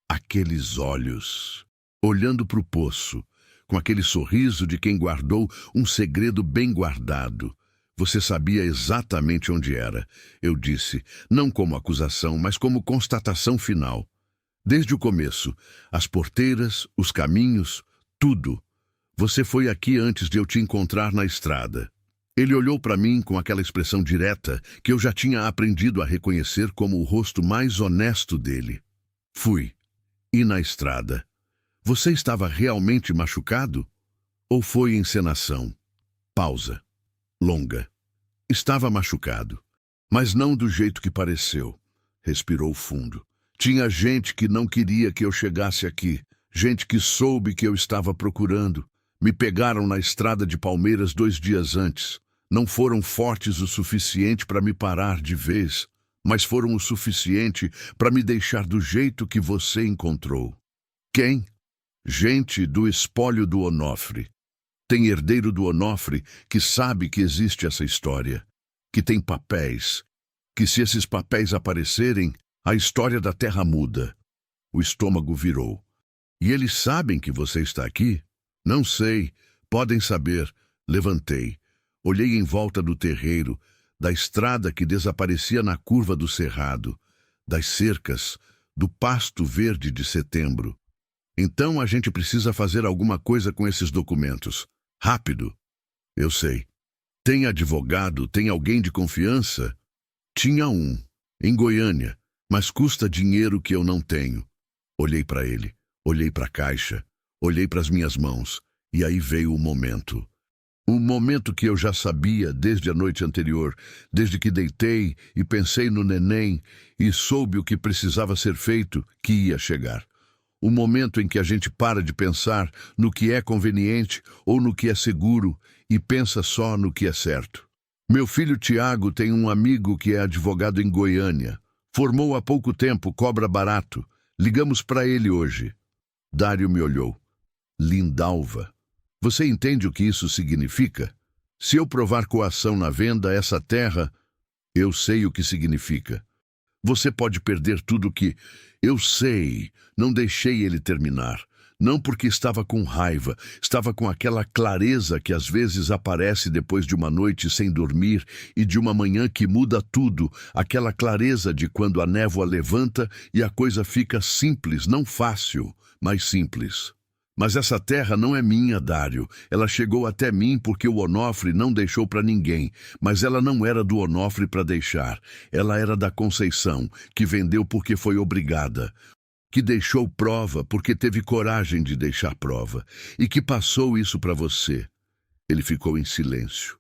Aqueles olhos, olhando para o poço, com aquele sorriso de quem guardou um segredo bem guardado. "Você sabia exatamente onde era", eu disse, não como acusação, mas como constatação final. "Desde o começo, as porteiras, os caminhos, tudo. Você foi aqui antes de eu te encontrar na estrada." Ele olhou para mim com aquela expressão direta que eu já tinha aprendido a reconhecer como o rosto mais honesto dele. "Fui. E na estrada? Você estava realmente machucado? Ou foi encenação?" Pausa. Longa. Estava machucado, mas não do jeito que pareceu. Respirou fundo. Tinha gente que não queria que eu chegasse aqui, gente que soube que eu estava procurando. Me pegaram na estrada de Palmeiras 2 dias antes. Não foram fortes o suficiente para me parar de vez, mas foram o suficiente para me deixar do jeito que você encontrou. Quem? Gente do espólio do Onofre. Tem herdeiro do Onofre que sabe que existe essa história, que tem papéis, que se esses papéis aparecerem, a história da terra muda. O estômago virou. E eles sabem que você está aqui? Não sei. Podem saber. Levantei. Olhei em volta do terreiro, da estrada que desaparecia na curva do cerrado, das cercas, do pasto verde de setembro. Então a gente precisa fazer alguma coisa com esses documentos. Rápido. Eu sei. Tem advogado? Tem alguém de confiança? Tinha um, em Goiânia, mas custa dinheiro que eu não tenho. Olhei para ele, olhei para a caixa, olhei para as minhas mãos, e aí veio o momento. Um momento que eu já sabia desde a noite anterior, desde que deitei e pensei no neném e soube o que precisava ser feito, que ia chegar. O momento em que a gente para de pensar no que é conveniente ou no que é seguro e pensa só no que é certo. Meu filho Tiago tem um amigo que é advogado em Goiânia. Formou há pouco tempo, cobra barato. Ligamos para ele hoje. Dário me olhou. Lindalva. Você entende o que isso significa? Se eu provar coação na venda, essa terra, eu sei o que significa. Você pode perder tudo que... Eu sei, não deixei ele terminar. Não porque estava com raiva, estava com aquela clareza que às vezes aparece depois de uma noite sem dormir e de uma manhã que muda tudo, aquela clareza de quando a névoa levanta e a coisa fica simples, não fácil, mas simples. Mas essa terra não é minha, Dário. Ela chegou até mim porque o Onofre não deixou para ninguém. Mas ela não era do Onofre para deixar. Ela era da Conceição, que vendeu porque foi obrigada. Que deixou prova porque teve coragem de deixar prova. E que passou isso para você. Ele ficou em silêncio.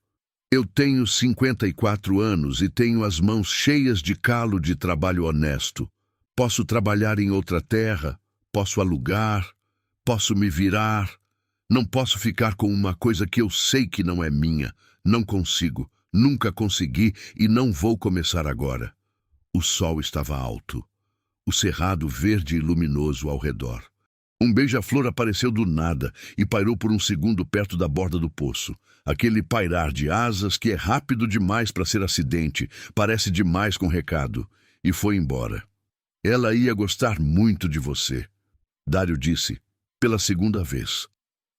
Eu tenho 54 anos e tenho as mãos cheias de calo de trabalho honesto. Posso trabalhar em outra terra, posso alugar... Posso me virar, não posso ficar com uma coisa que eu sei que não é minha. Não consigo, nunca consegui e não vou começar agora. O sol estava alto, o cerrado verde e luminoso ao redor. Um beija-flor apareceu do nada e pairou por um segundo perto da borda do poço. Aquele pairar de asas que é rápido demais para ser acidente, parece demais com recado. E foi embora. Ela ia gostar muito de você. Dário disse. Pela segunda vez.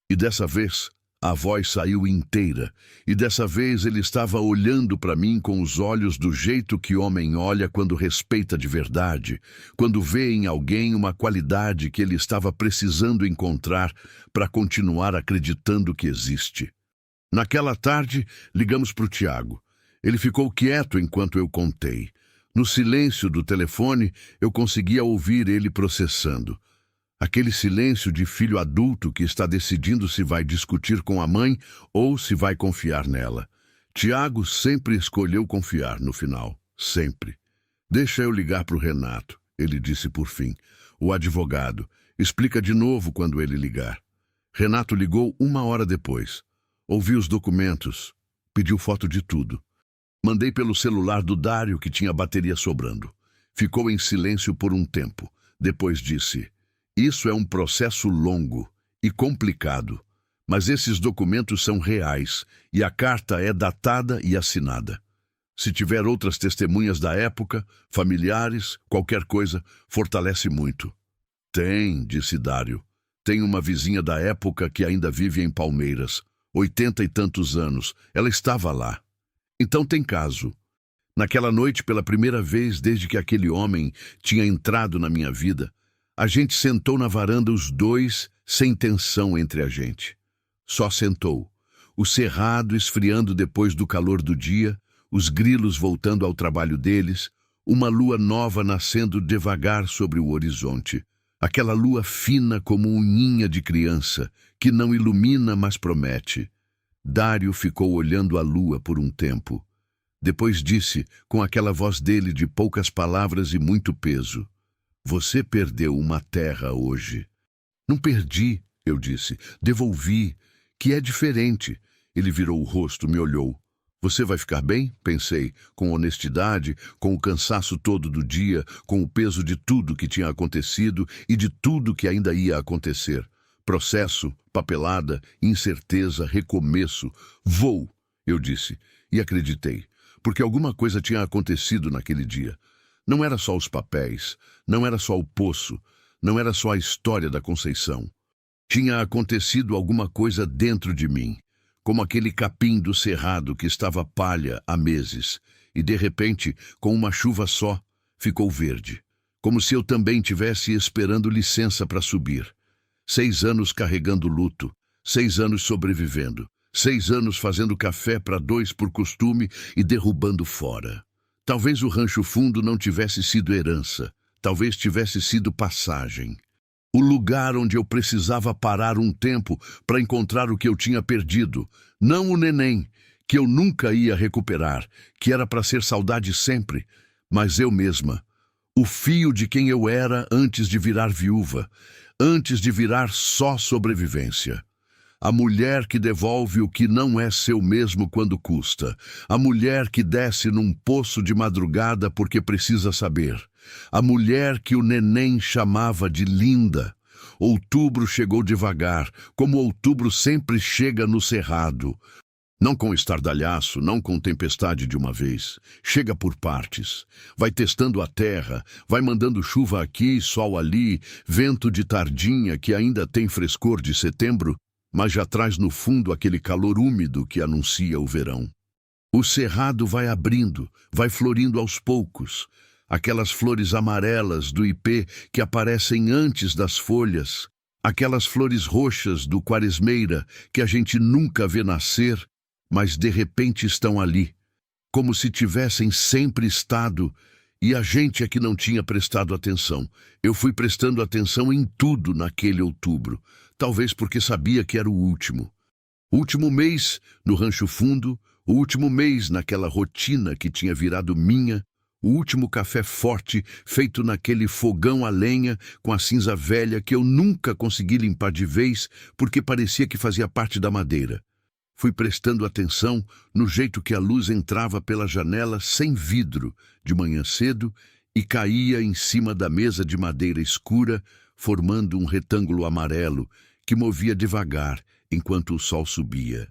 E dessa vez, a voz saiu inteira, e dessa vez ele estava olhando para mim com os olhos do jeito que homem olha quando respeita de verdade, quando vê em alguém uma qualidade que ele estava precisando encontrar para continuar acreditando que existe. Naquela tarde, ligamos para o Tiago. Ele ficou quieto enquanto eu contei. No silêncio do telefone, eu conseguia ouvir ele processando. Aquele silêncio de filho adulto que está decidindo se vai discutir com a mãe ou se vai confiar nela. Tiago sempre escolheu confiar no final. Sempre. Deixa eu ligar para o Renato, ele disse por fim. O advogado. Explica de novo quando ele ligar. Renato ligou 1 hora depois. Ouvi os documentos. Pediu foto de tudo. Mandei pelo celular do Dário que tinha bateria sobrando. Ficou em silêncio por um tempo. Depois disse... Isso é um processo longo e complicado, mas esses documentos são reais e a carta é datada e assinada. Se tiver outras testemunhas da época, familiares, qualquer coisa, fortalece muito. Tem, disse Dário. Tem uma vizinha da época que ainda vive em Palmeiras, 80 e tantos anos. Ela estava lá. Então tem caso. Naquela noite, pela primeira vez desde que aquele homem tinha entrado na minha vida, a gente sentou na varanda os dois, sem tensão entre a gente. Só sentou. O cerrado esfriando depois do calor do dia, os grilos voltando ao trabalho deles, uma lua nova nascendo devagar sobre o horizonte. Aquela lua fina como unhinha de criança, que não ilumina, mas promete. Dário ficou olhando a lua por um tempo. Depois disse, com aquela voz dele de poucas palavras e muito peso: "Você perdeu uma terra hoje." "Não perdi", eu disse. "Devolvi, que é diferente." Ele virou o rosto, me olhou. "Você vai ficar bem?" Pensei, com honestidade, com o cansaço todo do dia, com o peso de tudo que tinha acontecido e de tudo que ainda ia acontecer. Processo, papelada, incerteza, recomeço. "Vou", eu disse, e acreditei, porque alguma coisa tinha acontecido naquele dia. Não era só os papéis, não era só o poço, não era só a história da Conceição. Tinha acontecido alguma coisa dentro de mim, como aquele capim do cerrado que estava palha há meses, e de repente, com uma chuva só, ficou verde, como se eu também tivesse esperando licença para subir. 6 anos carregando luto, 6 anos sobrevivendo, 6 anos fazendo café para 2 por costume e derrubando fora. Talvez o Rancho Fundo não tivesse sido herança, talvez tivesse sido passagem. O lugar onde eu precisava parar um tempo para encontrar o que eu tinha perdido. Não o neném, que eu nunca ia recuperar, que era para ser saudade sempre, mas eu mesma. O fio de quem eu era antes de virar viúva, antes de virar só sobrevivência. A mulher que devolve o que não é seu mesmo quando custa. A mulher que desce num poço de madrugada porque precisa saber. A mulher que o neném chamava de linda. Outubro chegou devagar, como outubro sempre chega no cerrado. Não com estardalhaço, não com tempestade de uma vez. Chega por partes. Vai testando a terra, vai mandando chuva aqui, sol ali, vento de tardinha que ainda tem frescor de setembro, mas já traz no fundo aquele calor úmido que anuncia o verão. O cerrado vai abrindo, vai florindo aos poucos. Aquelas flores amarelas do ipê que aparecem antes das folhas, aquelas flores roxas do quaresmeira que a gente nunca vê nascer, mas de repente estão ali, como se tivessem sempre estado, e a gente é que não tinha prestado atenção. Eu fui prestando atenção em tudo naquele outubro, talvez porque sabia que era o último. O último mês no Rancho Fundo, o último mês naquela rotina que tinha virado minha, o último café forte feito naquele fogão a lenha com a cinza velha que eu nunca consegui limpar de vez porque parecia que fazia parte da madeira. Fui prestando atenção no jeito que a luz entrava pela janela sem vidro de manhã cedo e caía em cima da mesa de madeira escura, formando um retângulo amarelo que movia devagar enquanto o sol subia.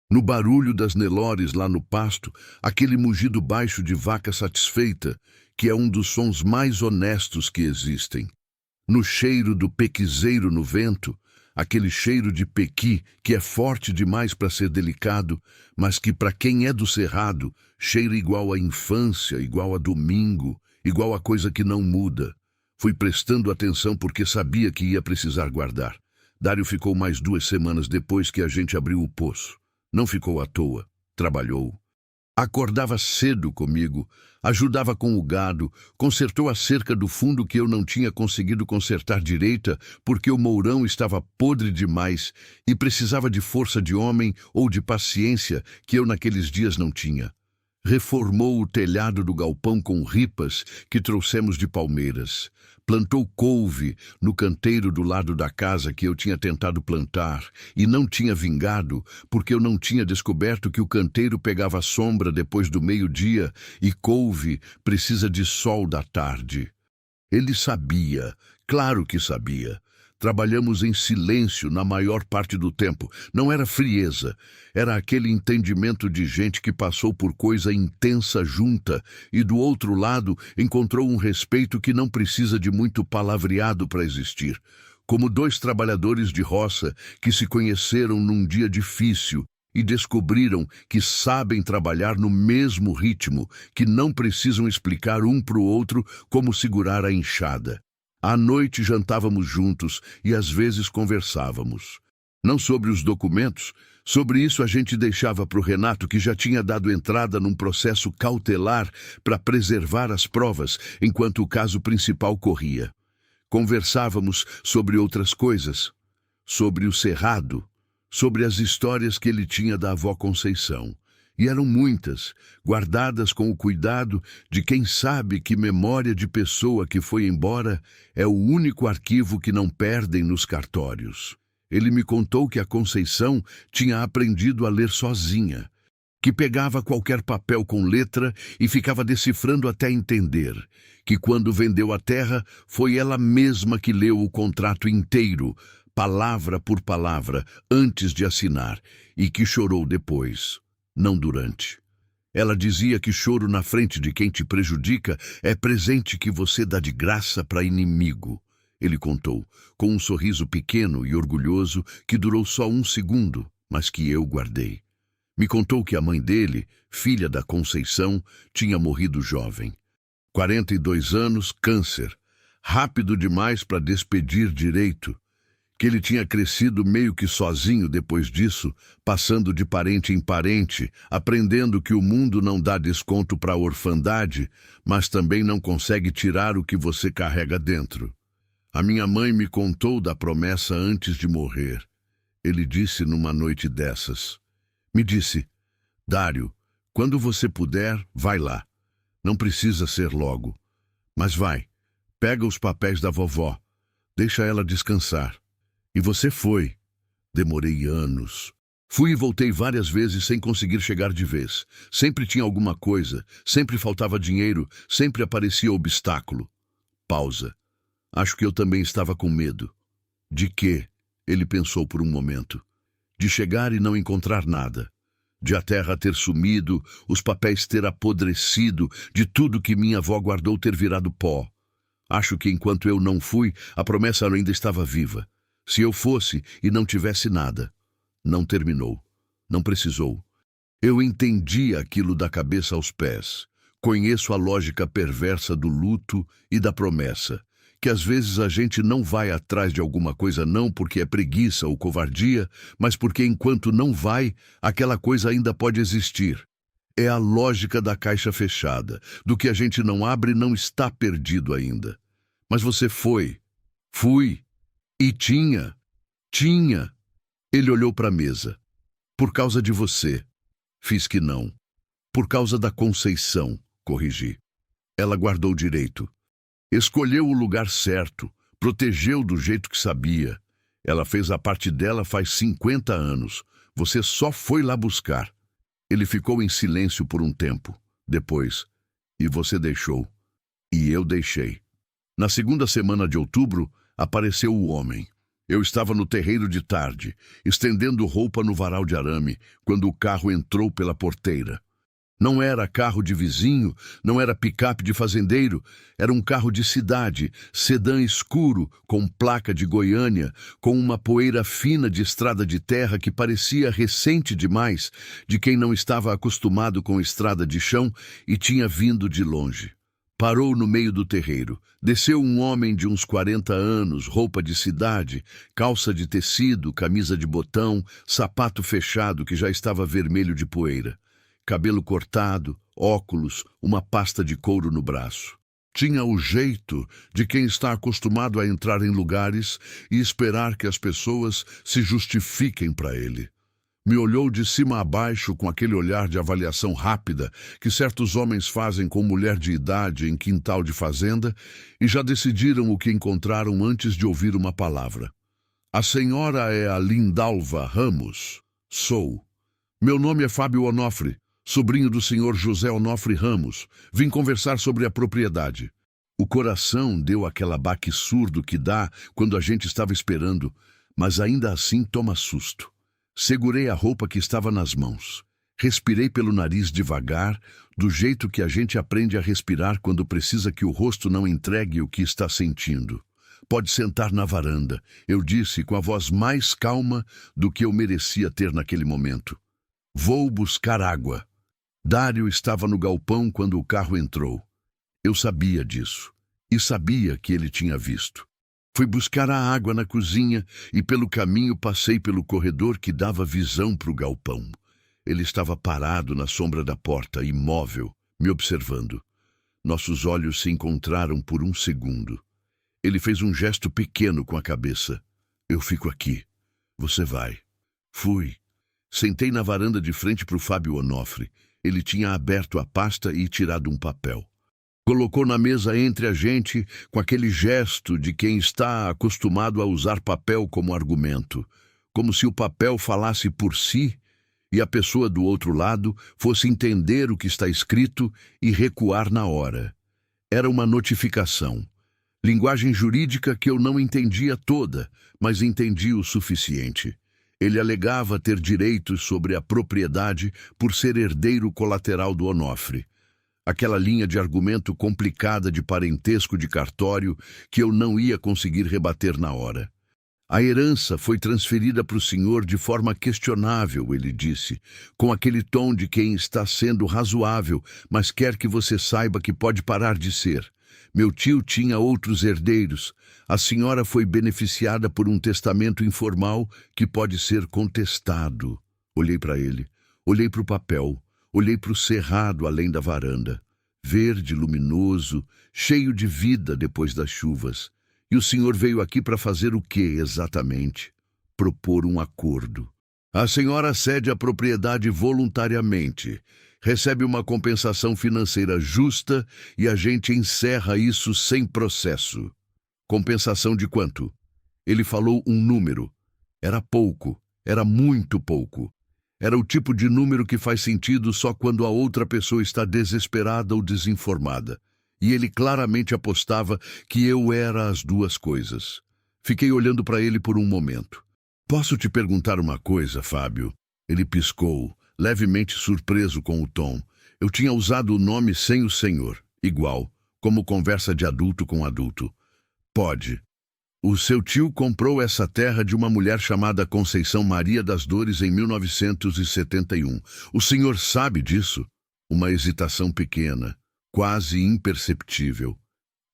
No barulho das Nelores lá no pasto, aquele mugido baixo de vaca satisfeita, que é um dos sons mais honestos que existem. No cheiro do pequizeiro no vento, aquele cheiro de pequi que é forte demais para ser delicado, mas que para quem é do cerrado, cheira igual à infância, igual a domingo, igual a coisa que não muda. Fui prestando atenção porque sabia que ia precisar guardar. Dário ficou mais 2 semanas depois que a gente abriu o poço. Não ficou à toa, trabalhou. Acordava cedo comigo, ajudava com o gado, consertou a cerca do fundo que eu não tinha conseguido consertar direita porque o mourão estava podre demais e precisava de força de homem ou de paciência que eu naqueles dias não tinha. Reformou o telhado do galpão com ripas que trouxemos de Palmeiras. Plantou couve no canteiro do lado da casa que eu tinha tentado plantar e não tinha vingado porque eu não tinha descoberto que o canteiro pegava sombra depois do meio-dia e couve precisa de sol da tarde. Ele sabia, claro que sabia. Trabalhamos em silêncio na maior parte do tempo. Não era frieza, era aquele entendimento de gente que passou por coisa intensa junta e do outro lado encontrou um respeito que não precisa de muito palavreado para existir. Como 2 trabalhadores de roça que se conheceram num dia difícil e descobriram que sabem trabalhar no mesmo ritmo, que não precisam explicar um para o outro como segurar a enxada. À noite jantávamos juntos e às vezes conversávamos. Não sobre os documentos, sobre isso a gente deixava para o Renato, que já tinha dado entrada num processo cautelar para preservar as provas enquanto o caso principal corria. Conversávamos sobre outras coisas, sobre o cerrado, sobre as histórias que ele tinha da avó Conceição. E eram muitas, guardadas com o cuidado de quem sabe que memória de pessoa que foi embora é o único arquivo que não perdem nos cartórios. Ele me contou que a Conceição tinha aprendido a ler sozinha, que pegava qualquer papel com letra e ficava decifrando até entender, que quando vendeu a terra foi ela mesma que leu o contrato inteiro, palavra por palavra, antes de assinar, e que chorou depois, não durante. Ela dizia que choro na frente de quem te prejudica é presente que você dá de graça para inimigo. Ele contou, com um sorriso pequeno e orgulhoso que durou só um segundo, mas que eu guardei. Me contou que a mãe dele, filha da Conceição, tinha morrido jovem. 42 anos, câncer. Rápido demais para despedir direito. Que ele tinha crescido meio que sozinho depois disso, passando de parente em parente, aprendendo que o mundo não dá desconto para a orfandade, mas também não consegue tirar o que você carrega dentro. A minha mãe me contou da promessa antes de morrer. Ele disse numa noite dessas. Me disse, Dário, quando você puder, vai lá. Não precisa ser logo. Mas vai, pega os papéis da vovó, deixa ela descansar. E você foi. Demorei anos. Fui e voltei várias vezes sem conseguir chegar de vez. Sempre tinha alguma coisa, sempre faltava dinheiro, sempre aparecia obstáculo. Pausa. Acho que eu também estava com medo. De quê? Ele pensou por um momento. De chegar e não encontrar nada. De a terra ter sumido, os papéis ter apodrecido, de tudo que minha avó guardou ter virado pó. Acho que enquanto eu não fui, a promessa ainda estava viva. Se eu fosse e não tivesse nada. Não terminou. Não precisou. Eu entendi aquilo da cabeça aos pés. Conheço a lógica perversa do luto e da promessa. Que às vezes a gente não vai atrás de alguma coisa não porque é preguiça ou covardia, mas porque enquanto não vai, aquela coisa ainda pode existir. É a lógica da caixa fechada. Do que a gente não abre não está perdido ainda. Mas você foi. Fui. E tinha. Ele olhou para a mesa. Por causa de você. Fiz que não. Por causa da Conceição, corrigi. Ela guardou direito. Escolheu o lugar certo. Protegeu do jeito que sabia. Ela fez a parte dela faz 50 anos. Você só foi lá buscar. Ele ficou em silêncio por um tempo. Depois. E você deixou. E eu deixei. Na segunda semana de outubro, apareceu o homem. Eu estava no terreiro de tarde, estendendo roupa no varal de arame, quando o carro entrou pela porteira. Não era carro de vizinho, não era picape de fazendeiro, era um carro de cidade, sedã escuro, com placa de Goiânia, com uma poeira fina de estrada de terra que parecia recente demais, de quem não estava acostumado com estrada de chão e tinha vindo de longe. Parou no meio do terreiro. Desceu um homem de uns 40 anos, roupa de cidade, calça de tecido, camisa de botão, sapato fechado que já estava vermelho de poeira. Cabelo cortado, óculos, uma pasta de couro no braço. Tinha o jeito de quem está acostumado a entrar em lugares e esperar que as pessoas se justifiquem para ele. Me olhou de cima a baixo com aquele olhar de avaliação rápida que certos homens fazem com mulher de idade em quintal de fazenda e já decidiram o que encontraram antes de ouvir uma palavra. A senhora é a Lindalva Ramos? Sou. Meu nome é Fábio Onofre, sobrinho do senhor José Onofre Ramos. Vim conversar sobre a propriedade. O coração deu aquele baque surdo que dá quando a gente estava esperando, mas ainda assim toma susto. Segurei a roupa que estava nas mãos. Respirei pelo nariz devagar, do jeito que a gente aprende a respirar quando precisa que o rosto não entregue o que está sentindo. Pode sentar na varanda, eu disse com a voz mais calma do que eu merecia ter naquele momento. Vou buscar água. Dário estava no galpão quando o carro entrou. Eu sabia disso. E sabia que ele tinha visto. Fui buscar a água na cozinha e pelo caminho passei pelo corredor que dava visão para o galpão. Ele estava parado na sombra da porta, imóvel, me observando. Nossos olhos se encontraram por um segundo. Ele fez um gesto pequeno com a cabeça. Eu fico aqui. Você vai. Fui. Sentei na varanda de frente para o Fábio Onofre. Ele tinha aberto a pasta e tirado um papel. Colocou na mesa entre a gente com aquele gesto de quem está acostumado a usar papel como argumento, como se o papel falasse por si e a pessoa do outro lado fosse entender o que está escrito e recuar na hora. Era uma notificação. Linguagem jurídica que eu não entendia toda, mas entendi o suficiente. Ele alegava ter direitos sobre a propriedade por ser herdeiro colateral do Onofre. Aquela linha de argumento complicada de parentesco de cartório que eu não ia conseguir rebater na hora. A herança foi transferida para o senhor de forma questionável, ele disse, com aquele tom de quem está sendo razoável, mas quer que você saiba que pode parar de ser. Meu tio tinha outros herdeiros. A senhora foi beneficiada por um testamento informal que pode ser contestado. Olhei para ele, olhei para o papel, olhei para o cerrado além da varanda. Verde, luminoso, cheio de vida depois das chuvas. E o senhor veio aqui para fazer o quê, exatamente? Propor um acordo. A senhora cede a propriedade voluntariamente, recebe uma compensação financeira justa e a gente encerra isso sem processo. Compensação de quanto? Ele falou um número. Era pouco, era muito pouco. Era o tipo de número que faz sentido só quando a outra pessoa está desesperada ou desinformada. E ele claramente apostava que eu era as duas coisas. Fiquei olhando para ele por um momento. Posso te perguntar uma coisa, Fábio? Ele piscou, levemente surpreso com o tom. Eu tinha usado o nome sem o senhor, igual, como conversa de adulto com adulto. Pode. O seu tio comprou essa terra de uma mulher chamada Conceição Maria das Dores em 1971. O senhor sabe disso? Uma hesitação pequena, quase imperceptível.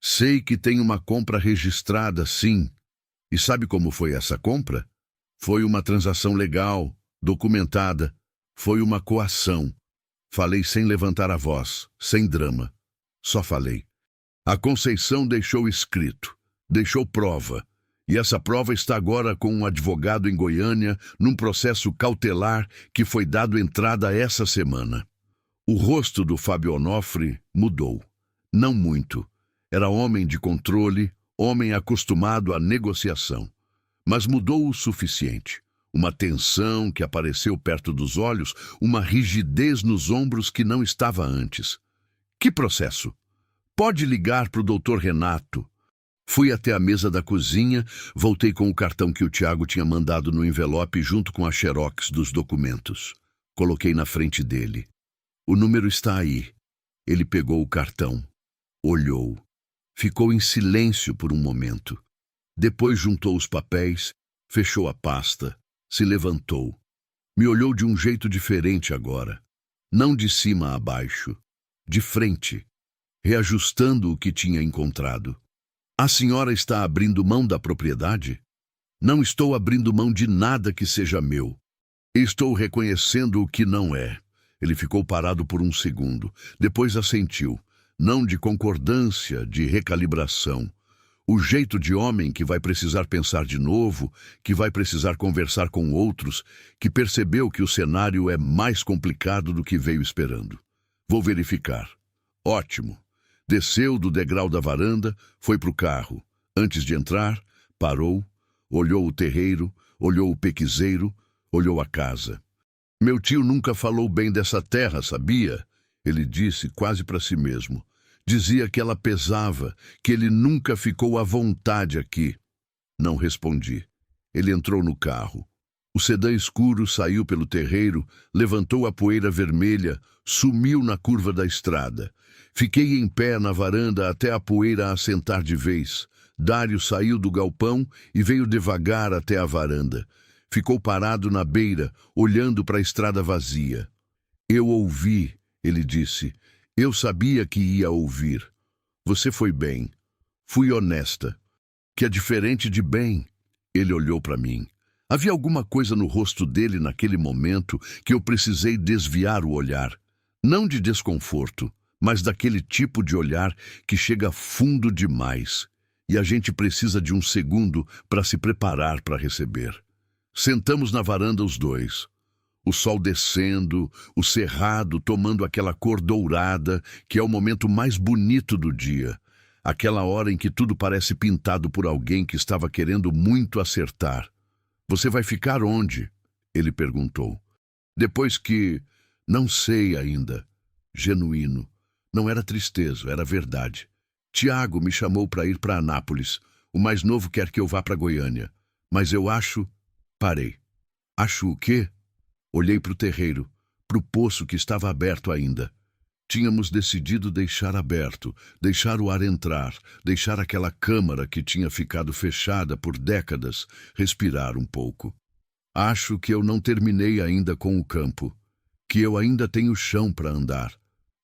Sei que tem uma compra registrada, sim. E sabe como foi essa compra? Foi uma transação legal, documentada. Foi uma coação. Falei sem levantar a voz, sem drama. Só falei. A Conceição deixou escrito, deixou prova. E essa prova está agora com um advogado em Goiânia, num processo cautelar que foi dado entrada essa semana. O rosto do Fábio Onofre mudou. Não muito. Era homem de controle, homem acostumado à negociação. Mas mudou o suficiente. Uma tensão que apareceu perto dos olhos, uma rigidez nos ombros que não estava antes. Que processo? Pode ligar para o doutor Renato. Fui até a mesa da cozinha, voltei com o cartão que o Tiago tinha mandado no envelope junto com a xerox dos documentos. Coloquei na frente dele. O número está aí. Ele pegou o cartão. Olhou. Ficou em silêncio por um momento. Depois juntou os papéis, fechou a pasta, se levantou. Me olhou de um jeito diferente agora. Não de cima a baixo. De frente. Reajustando o que tinha encontrado. A senhora está abrindo mão da propriedade? Não estou abrindo mão de nada que seja meu. Estou reconhecendo o que não é. Ele ficou parado por um segundo. Depois assentiu. Não de concordância, de recalibração. O jeito de homem que vai precisar pensar de novo, que vai precisar conversar com outros, que percebeu que o cenário é mais complicado do que veio esperando. Vou verificar. Ótimo. Desceu do degrau da varanda, foi para o carro. Antes de entrar, parou, olhou o terreiro, olhou o pequiseiro, olhou a casa. Meu tio nunca falou bem dessa terra, sabia? Ele disse quase para si mesmo. Dizia que ela pesava, que ele nunca ficou à vontade aqui. Não respondi. Ele entrou no carro. O sedã escuro saiu pelo terreiro, levantou a poeira vermelha, sumiu na curva da estrada. Fiquei em pé na varanda até a poeira assentar de vez. Dário saiu do galpão e veio devagar até a varanda. Ficou parado na beira, olhando para a estrada vazia. Eu ouvi, ele disse. Eu sabia que ia ouvir. Você foi bem. Fui honesta. Que é diferente de bem. Ele olhou para mim. Havia alguma coisa no rosto dele naquele momento que eu precisei desviar o olhar. Não de desconforto, mas daquele tipo de olhar que chega fundo demais. E a gente precisa de um segundo para se preparar para receber. Sentamos na varanda os dois. O sol descendo, o cerrado tomando aquela cor dourada, que é o momento mais bonito do dia. Aquela hora em que tudo parece pintado por alguém que estava querendo muito acertar. Você vai ficar onde? Ele perguntou. Depois que... Não sei ainda. Genuíno. Não era tristeza, era verdade. Tiago me chamou para ir para Anápolis. O mais novo quer que eu vá para Goiânia. Mas eu acho... Parei. Acho o quê? Olhei para o terreiro, para o poço que estava aberto ainda. Tínhamos decidido deixar aberto, deixar o ar entrar, deixar aquela câmara que tinha ficado fechada por décadas respirar um pouco. Acho que eu não terminei ainda com o campo, que eu ainda tenho chão para andar.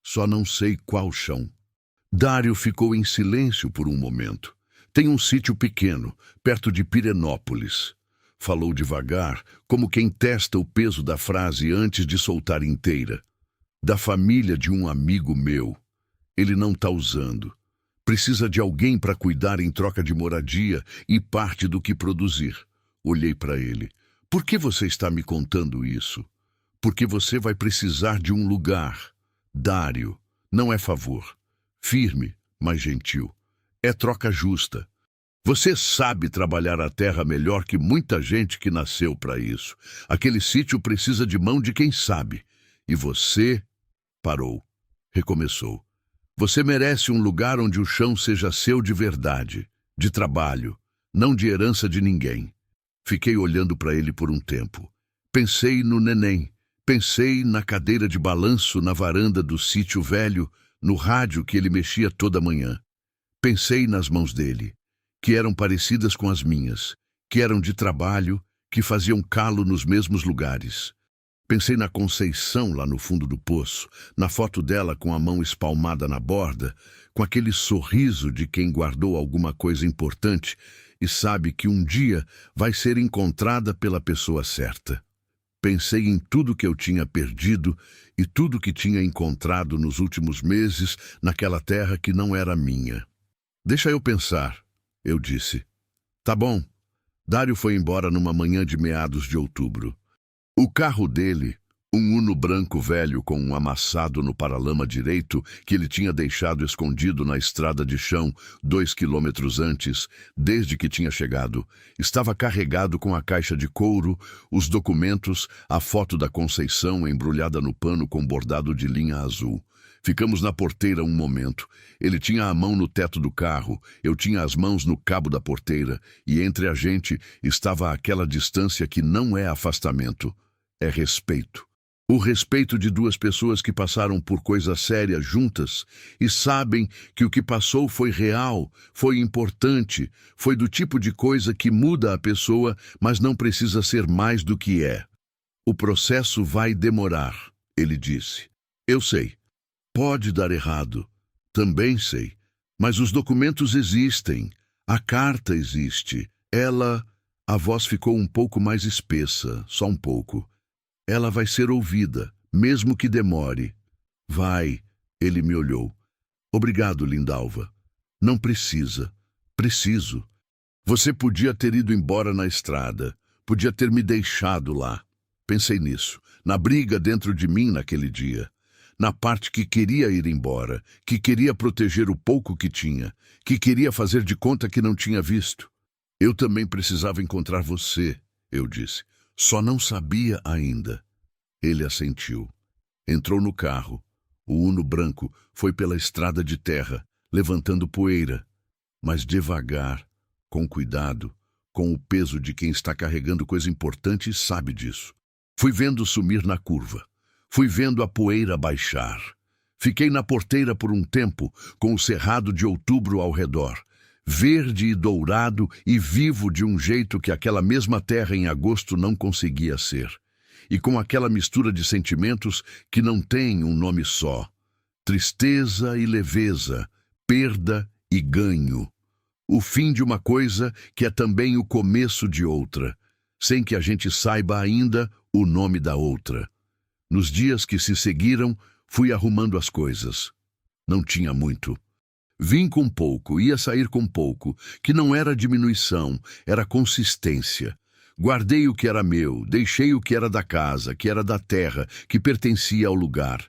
Só não sei qual chão. Dário ficou em silêncio por um momento. Tem um sítio pequeno, perto de Pirenópolis. Falou devagar, como quem testa o peso da frase antes de soltar inteira. Da família de um amigo meu. Ele não está usando. Precisa de alguém para cuidar em troca de moradia e parte do que produzir. Olhei para ele. Por que você está me contando isso? Porque você vai precisar de um lugar. Dário, não é favor. Firme, mas gentil. É troca justa. Você sabe trabalhar a terra melhor que muita gente que nasceu para isso. Aquele sítio precisa de mão de quem sabe. E você... Parou. Recomeçou. Você merece um lugar onde o chão seja seu de verdade, de trabalho, não de herança de ninguém. Fiquei olhando para ele por um tempo. Pensei no neném. Pensei na cadeira de balanço na varanda do sítio velho, no rádio que ele mexia toda manhã. Pensei nas mãos dele, que eram parecidas com as minhas, que eram de trabalho, que faziam calo nos mesmos lugares. Pensei na Conceição lá no fundo do poço, na foto dela com a mão espalmada na borda, com aquele sorriso de quem guardou alguma coisa importante e sabe que um dia vai ser encontrada pela pessoa certa. Pensei em tudo que eu tinha perdido e tudo que tinha encontrado nos últimos meses naquela terra que não era minha. Deixa eu pensar, eu disse. Tá bom. Dário foi embora numa manhã de meados de outubro. O carro dele, um Uno branco velho com um amassado no paralama direito que ele tinha deixado escondido na estrada de chão 2 quilômetros antes, desde que tinha chegado, estava carregado com a caixa de couro, os documentos, a foto da Conceição embrulhada no pano com bordado de linha azul. Ficamos na porteira um momento. Ele tinha a mão no teto do carro, eu tinha as mãos no cabo da porteira, e entre a gente estava aquela distância que não é afastamento, é respeito. O respeito de duas pessoas que passaram por coisas sérias juntas e sabem que o que passou foi real, foi importante, foi do tipo de coisa que muda a pessoa, mas não precisa ser mais do que é. O processo vai demorar, ele disse. Eu sei. Pode dar errado. Também sei. Mas os documentos existem. A carta existe. Ela... A voz ficou um pouco mais espessa, só um pouco. Ela vai ser ouvida, mesmo que demore. Vai, ele me olhou. Obrigado, Lindalva. Não precisa. Preciso. Você podia ter ido embora na estrada. Podia ter me deixado lá. Pensei nisso, na briga dentro de mim naquele dia. Na parte que queria ir embora, que queria proteger o pouco que tinha, que queria fazer de conta que não tinha visto. Eu também precisava encontrar você, eu disse. Só não sabia ainda. Ele assentiu. Entrou no carro. O Uno branco foi pela estrada de terra, levantando poeira. Mas devagar, com cuidado, com o peso de quem está carregando coisa importante e sabe disso. Fui vendo sumir na curva. Fui vendo a poeira baixar. Fiquei na porteira por um tempo, com o cerrado de outubro ao redor. Verde e dourado e vivo de um jeito que aquela mesma terra em agosto não conseguia ser. E com aquela mistura de sentimentos que não tem um nome só. Tristeza e leveza, perda e ganho. O fim de uma coisa que é também o começo de outra, sem que a gente saiba ainda o nome da outra. Nos dias que se seguiram, fui arrumando as coisas. Não tinha muito. Vim com pouco, ia sair com pouco, que não era diminuição, era consistência. Guardei o que era meu, deixei o que era da casa, que era da terra, que pertencia ao lugar.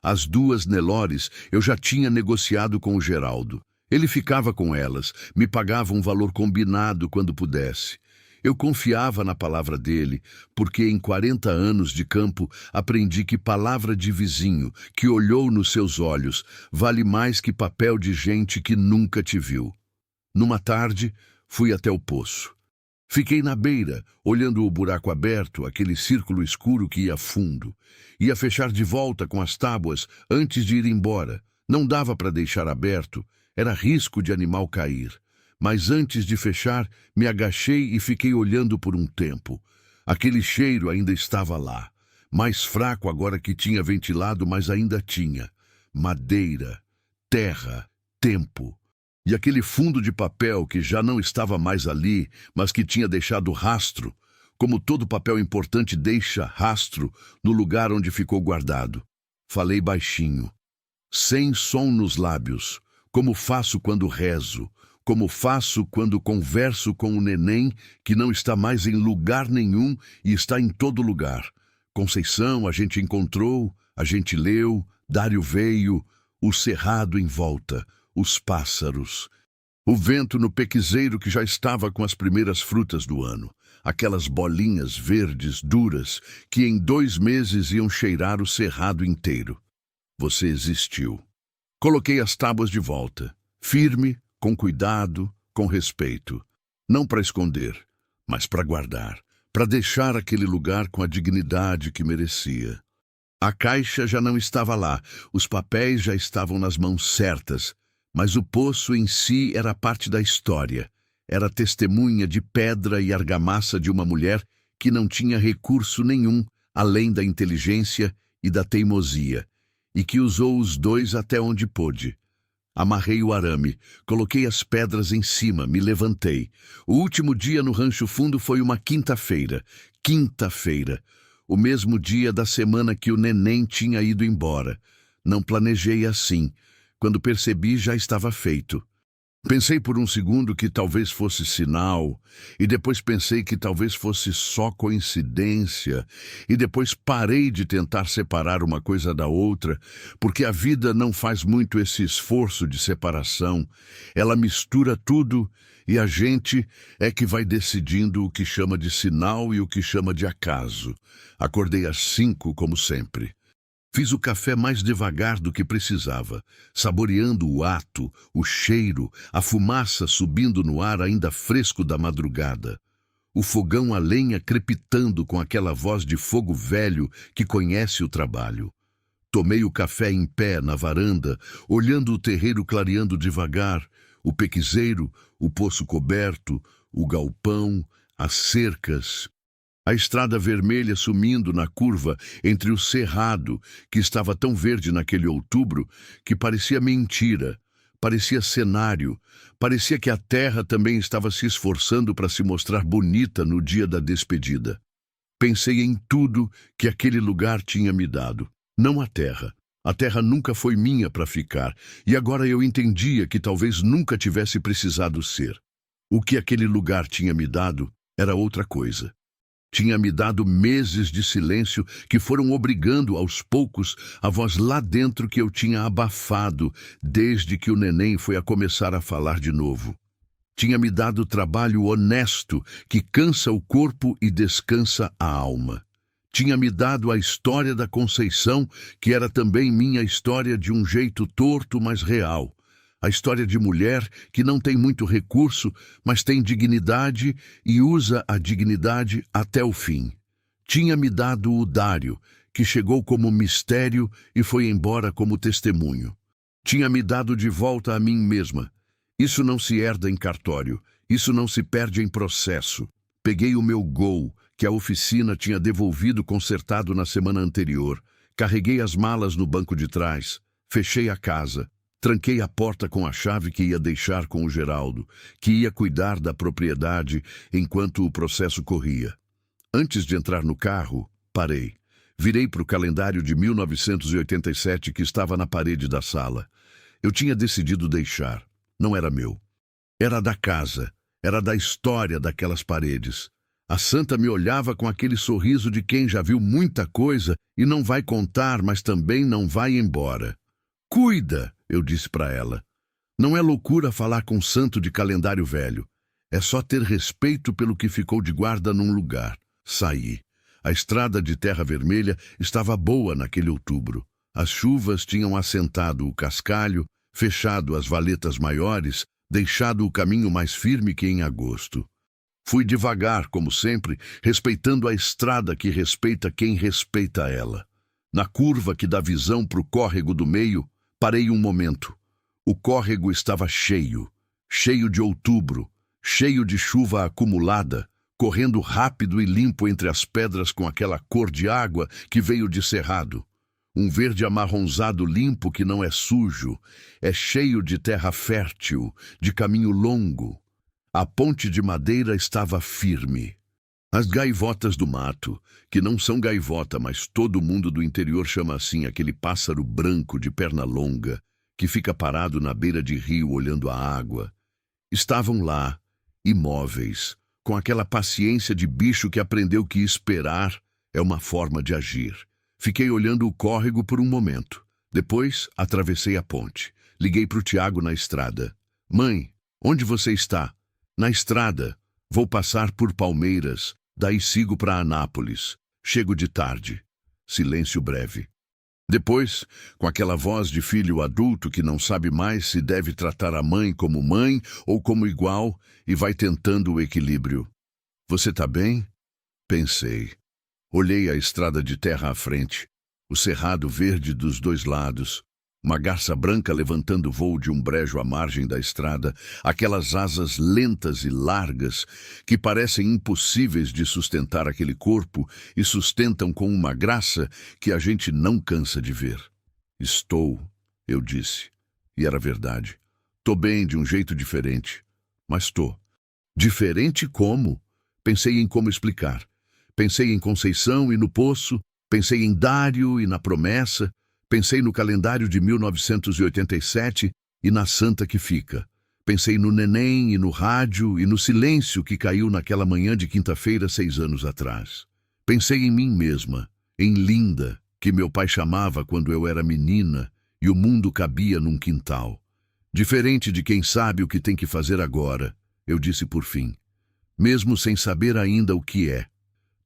As 2 Nelores eu já tinha negociado com o Geraldo. Ele ficava com elas, me pagava um valor combinado quando pudesse. Eu confiava na palavra dele, porque em 40 anos de campo aprendi que palavra de vizinho, que olhou nos seus olhos, vale mais que papel de gente que nunca te viu. Numa tarde, fui até o poço. Fiquei na beira, olhando o buraco aberto, aquele círculo escuro que ia fundo. Ia fechar de volta com as tábuas antes de ir embora. Não dava para deixar aberto, era risco de animal cair. Mas antes de fechar, me agachei e fiquei olhando por um tempo. Aquele cheiro ainda estava lá. Mais fraco agora que tinha ventilado, mas ainda tinha. Madeira, terra, tempo. E aquele fundo de papel que já não estava mais ali, mas que tinha deixado rastro, como todo papel importante deixa rastro no lugar onde ficou guardado. Falei baixinho, sem som nos lábios, como faço quando rezo, como faço quando converso com o neném que não está mais em lugar nenhum e está em todo lugar. Conceição a gente encontrou, a gente leu, Dário veio, o cerrado em volta, os pássaros, o vento no pequizeiro que já estava com as primeiras frutas do ano, aquelas bolinhas verdes duras que em 2 meses iam cheirar o cerrado inteiro. Você existiu. Coloquei as tábuas de volta, firme, com cuidado, com respeito. Não para esconder, mas para guardar, para deixar aquele lugar com a dignidade que merecia. A caixa já não estava lá, os papéis já estavam nas mãos certas, mas o poço em si era parte da história. Era testemunha de pedra e argamassa de uma mulher que não tinha recurso nenhum, além da inteligência e da teimosia, e que usou os 2 até onde pôde. Amarrei o arame, coloquei as pedras em cima, me levantei. O último dia no Rancho Fundo foi uma quinta-feira. Quinta-feira. O mesmo dia da semana que o neném tinha ido embora. Não planejei assim. Quando percebi, já estava feito. Pensei por um segundo que talvez fosse sinal, e depois pensei que talvez fosse só coincidência, e depois parei de tentar separar uma coisa da outra, porque a vida não faz muito esse esforço de separação. Ela mistura tudo e a gente é que vai decidindo o que chama de sinal e o que chama de acaso. Acordei às 5, como sempre. Fiz o café mais devagar do que precisava, saboreando o ato, o cheiro, a fumaça subindo no ar ainda fresco da madrugada. O fogão a lenha crepitando com aquela voz de fogo velho que conhece o trabalho. Tomei o café em pé na varanda, olhando o terreiro clareando devagar, o pequizeiro, o poço coberto, o galpão, as cercas. A estrada vermelha sumindo na curva entre o cerrado, que estava tão verde naquele outubro, que parecia mentira, parecia cenário, parecia que a terra também estava se esforçando para se mostrar bonita no dia da despedida. Pensei em tudo que aquele lugar tinha me dado, não a terra. A terra nunca foi minha para ficar, e agora eu entendia que talvez nunca tivesse precisado ser. O que aquele lugar tinha me dado era outra coisa. Tinha me dado meses de silêncio que foram obrigando aos poucos a voz lá dentro que eu tinha abafado desde que o neném foi a começar a falar de novo. Tinha me dado trabalho honesto que cansa o corpo e descansa a alma. Tinha me dado a história da Conceição, que era também minha história de um jeito torto, mas real. A história de mulher que não tem muito recurso, mas tem dignidade e usa a dignidade até o fim. Tinha me dado o Dário, que chegou como mistério e foi embora como testemunho. Tinha me dado de volta a mim mesma. Isso não se herda em cartório, isso não se perde em processo. Peguei o meu Gol, que a oficina tinha devolvido consertado na semana anterior. Carreguei as malas no banco de trás, fechei a casa. Tranquei a porta com a chave que ia deixar com o Geraldo, que ia cuidar da propriedade enquanto o processo corria. Antes de entrar no carro, parei. Virei para o calendário de 1987 que estava na parede da sala. Eu tinha decidido deixar. Não era meu. Era da casa. Era da história daquelas paredes. A santa me olhava com aquele sorriso de quem já viu muita coisa e não vai contar, mas também não vai embora. Cuida, eu disse para ela. Não é loucura falar com um santo de calendário velho. É só ter respeito pelo que ficou de guarda num lugar. Saí. A estrada de terra vermelha estava boa naquele outubro. As chuvas tinham assentado o cascalho, fechado as valetas maiores, deixado o caminho mais firme que em agosto. Fui devagar, como sempre, respeitando a estrada que respeita quem respeita ela. Na curva que dá visão para o córrego do meio, parei um momento. O córrego estava cheio, cheio de outubro, cheio de chuva acumulada, correndo rápido e limpo entre as pedras com aquela cor de água que veio de cerrado. Um verde amarronzado limpo que não é sujo, é cheio de terra fértil, de caminho longo. A ponte de madeira estava firme. As gaivotas do mato, que não são gaivota, mas todo mundo do interior chama assim aquele pássaro branco de perna longa, que fica parado na beira de rio olhando a água, estavam lá, imóveis, com aquela paciência de bicho que aprendeu que esperar é uma forma de agir. Fiquei olhando o córrego por um momento. Depois, atravessei a ponte. Liguei para o Tiago na estrada. Mãe, onde você está? Na estrada. Vou passar por Palmeiras, daí sigo para Anápolis. Chego de tarde. Silêncio breve. Depois, com aquela voz de filho adulto que não sabe mais se deve tratar a mãe ou como igual e vai tentando o equilíbrio. Você tá bem? Pensei. Olhei a estrada de terra à frente, o cerrado verde dos dois lados, uma garça branca levantando voo de um brejo à margem da estrada, aquelas asas lentas e largas que parecem impossíveis de sustentar aquele corpo e sustentam com uma graça que a gente não cansa de ver. Estou, eu disse, e era verdade. Tô bem de um jeito diferente, mas tô. Diferente como? Pensei em como explicar. Pensei em Conceição e no Poço, pensei em Dário e na promessa, pensei no calendário de 1987 e na santa que fica. Pensei no neném e no rádio e no silêncio que caiu naquela manhã de quinta-feira 6 anos atrás. Pensei em mim mesma, em Linda, que meu pai chamava quando eu era menina e o mundo cabia num quintal. Diferente de quem sabe o que tem que fazer agora, eu disse por fim, mesmo sem saber ainda o que é.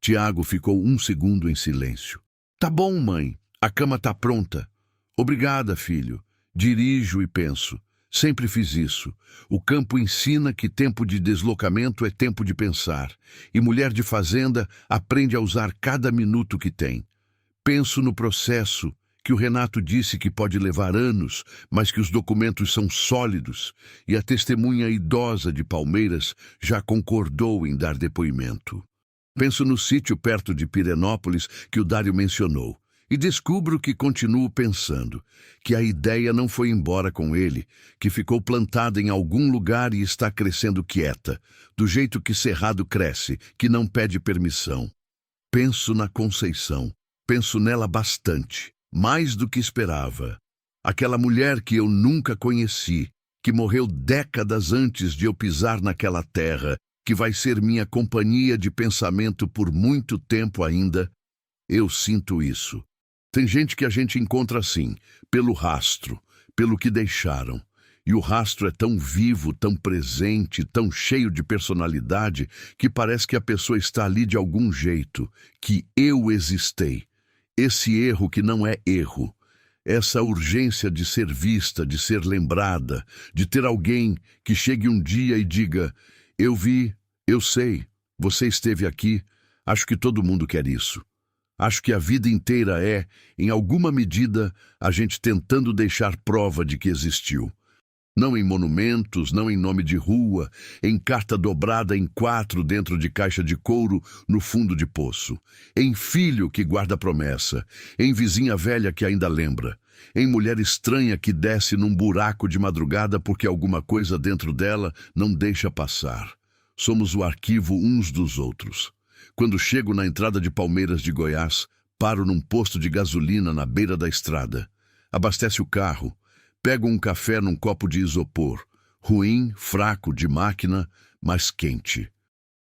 Tiago ficou um segundo em silêncio. Tá bom, mãe. A cama tá pronta. Obrigada, filho. Dirijo e penso. Sempre fiz isso. O campo ensina que tempo de deslocamento é tempo de pensar. E mulher de fazenda aprende a usar cada minuto que tem. Penso no processo, que o Renato disse que pode levar anos, mas que os documentos são sólidos. E a testemunha idosa de Palmeiras já concordou em dar depoimento. Penso no sítio perto de Pirenópolis que o Dário mencionou e descubro que continuo pensando, que a ideia não foi embora com ele, que ficou plantada em algum lugar e está crescendo quieta, do jeito que cerrado cresce, que não pede permissão. Penso na Conceição, penso nela bastante, mais do que esperava. Aquela mulher que eu nunca conheci, que morreu décadas antes de eu pisar naquela terra, que vai ser minha companhia de pensamento por muito tempo ainda, eu sinto isso. Tem gente que a gente encontra assim, pelo rastro, pelo que deixaram. E o rastro é tão vivo, tão presente, tão cheio de personalidade, que parece que a pessoa está ali de algum jeito, que eu existei. Esse erro que não é erro. Essa urgência de ser vista, de ser lembrada, de ter alguém que chegue um dia e diga: eu vi, eu sei, você esteve aqui, acho que todo mundo quer isso. Acho que a vida inteira é, em alguma medida, a gente tentando deixar prova de que existiu. Não em monumentos, não em nome de rua, em carta dobrada em 4 dentro de caixa de couro no fundo de poço, em filho que guarda promessa, em vizinha velha que ainda lembra, em mulher estranha que desce num buraco de madrugada porque alguma coisa dentro dela não deixa passar. Somos o arquivo uns dos outros. Quando chego na entrada de Palmeiras de Goiás, paro num posto de gasolina na beira da estrada. Abastece o carro, pego um café num copo de isopor, ruim, fraco, de máquina, mas quente.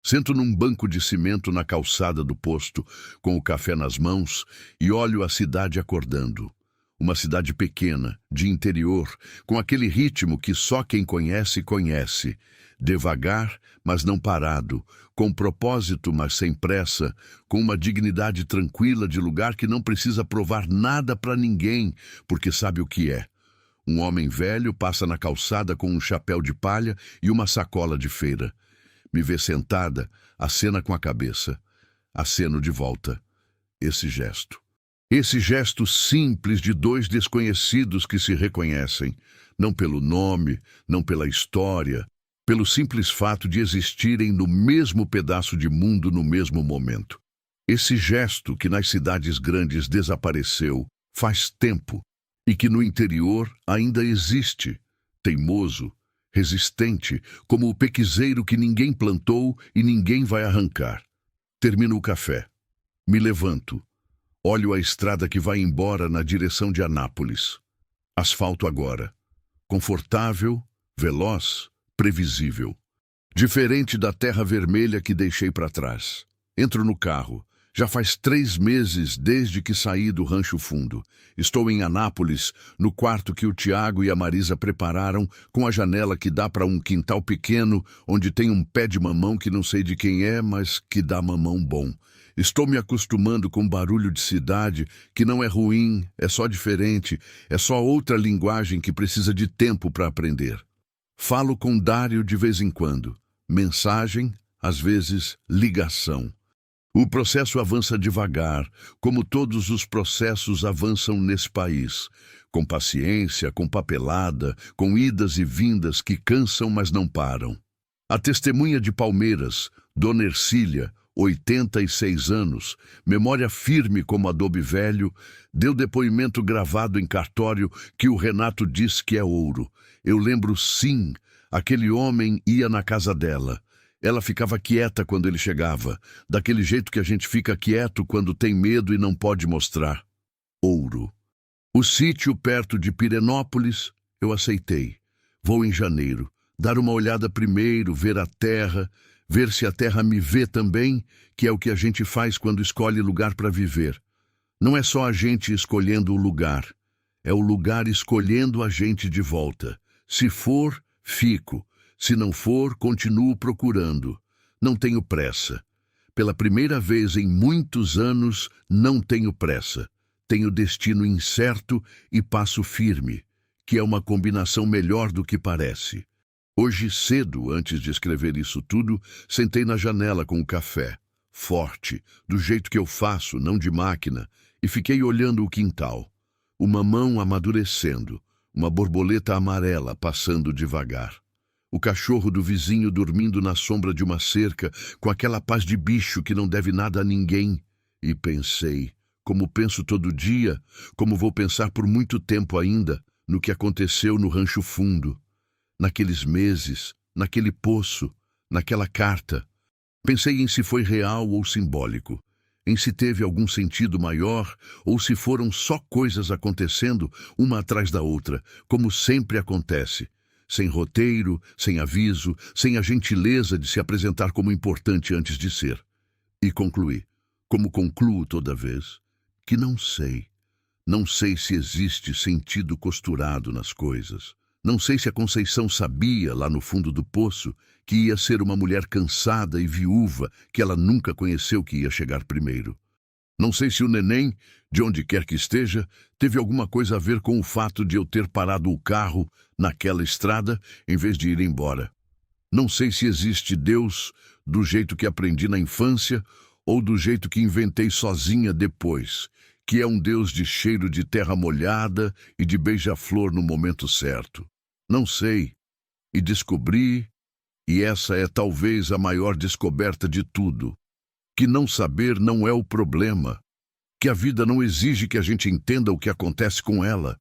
Sento num banco de cimento na calçada do posto, com o café nas mãos, e olho a cidade acordando. Uma cidade pequena, de interior, com aquele ritmo que só quem conhece, conhece. Devagar, mas não parado, com propósito, mas sem pressa, com uma dignidade tranquila de lugar que não precisa provar nada para ninguém, porque sabe o que é. Um homem velho passa na calçada com um chapéu de palha e uma sacola de feira. Me vê sentada, acena com a cabeça. Aceno de volta. Esse gesto simples de dois desconhecidos que se reconhecem, não pelo nome, não pela história, pelo simples fato de existirem no mesmo pedaço de mundo no mesmo momento. Esse gesto que nas cidades grandes desapareceu faz tempo e que no interior ainda existe, teimoso, resistente, como o pequizeiro que ninguém plantou e ninguém vai arrancar. Termino o café. Me levanto. Olho a estrada que vai embora na direção de Anápolis. Asfalto agora. Confortável, veloz, previsível. Diferente da terra vermelha que deixei para trás. Entro no carro. Já faz 3 meses desde que saí do Rancho Fundo. Estou em Anápolis, no quarto que o Tiago e a Marisa prepararam, com a janela que dá para um quintal pequeno, onde tem um pé de mamão que não sei de quem é, mas que dá mamão bom. Estou me acostumando com barulho de cidade, que não é ruim, é só diferente, é só outra linguagem que precisa de tempo para aprender. Falo com Dário de vez em quando. Mensagem, às vezes ligação. O processo avança devagar, como todos os processos avançam nesse país, com paciência, com papelada, com idas e vindas que cansam, mas não param. A testemunha de Palmeiras, Dona Ercília, 86 anos, memória firme como adobe velho, deu depoimento gravado em cartório que o Renato diz que é ouro. Eu lembro sim, aquele homem ia na casa dela. Ela ficava quieta quando ele chegava, daquele jeito que a gente fica quieto quando tem medo e não pode mostrar. Ouro. O sítio perto de Pirenópolis, eu aceitei. Vou em janeiro, dar uma olhada primeiro, ver a terra, ver se a terra me vê também, que é o que a gente faz quando escolhe lugar para viver. Não é só a gente escolhendo o lugar, é o lugar escolhendo a gente de volta. Se for, fico. Se não for, continuo procurando. Não tenho pressa. Pela primeira vez em muitos anos, não tenho pressa. Tenho destino incerto e passo firme, que é uma combinação melhor do que parece. Hoje cedo, antes de escrever isso tudo, sentei na janela com o café, forte, do jeito que eu faço, não de máquina, e fiquei olhando o quintal. O mamão amadurecendo, uma borboleta amarela passando devagar. O cachorro do vizinho dormindo na sombra de uma cerca, com aquela paz de bicho que não deve nada a ninguém. E pensei, como penso todo dia, como vou pensar por muito tempo ainda, no que aconteceu no Rancho Fundo. Naqueles meses, naquele poço, naquela carta. Pensei em se foi real ou simbólico, em se teve algum sentido maior ou se foram só coisas acontecendo uma atrás da outra, como sempre acontece. Sem roteiro, sem aviso, sem a gentileza de se apresentar como importante antes de ser. E concluí, como concluo toda vez, que não sei. Não sei se existe sentido costurado nas coisas. Não sei se a Conceição sabia, lá no fundo do poço, que ia ser uma mulher cansada e viúva, que ela nunca conheceu que ia chegar primeiro. Não sei se o neném, de onde quer que esteja, teve alguma coisa a ver com o fato de eu ter parado o carro naquela estrada em vez de ir embora. Não sei se existe Deus do jeito que aprendi na infância ou do jeito que inventei sozinha depois, que é um Deus de cheiro de terra molhada e de beija-flor no momento certo. Não sei. E descobri, e essa é talvez a maior descoberta de tudo, que não saber não é o problema, que a vida não exige que a gente entenda o que acontece com ela.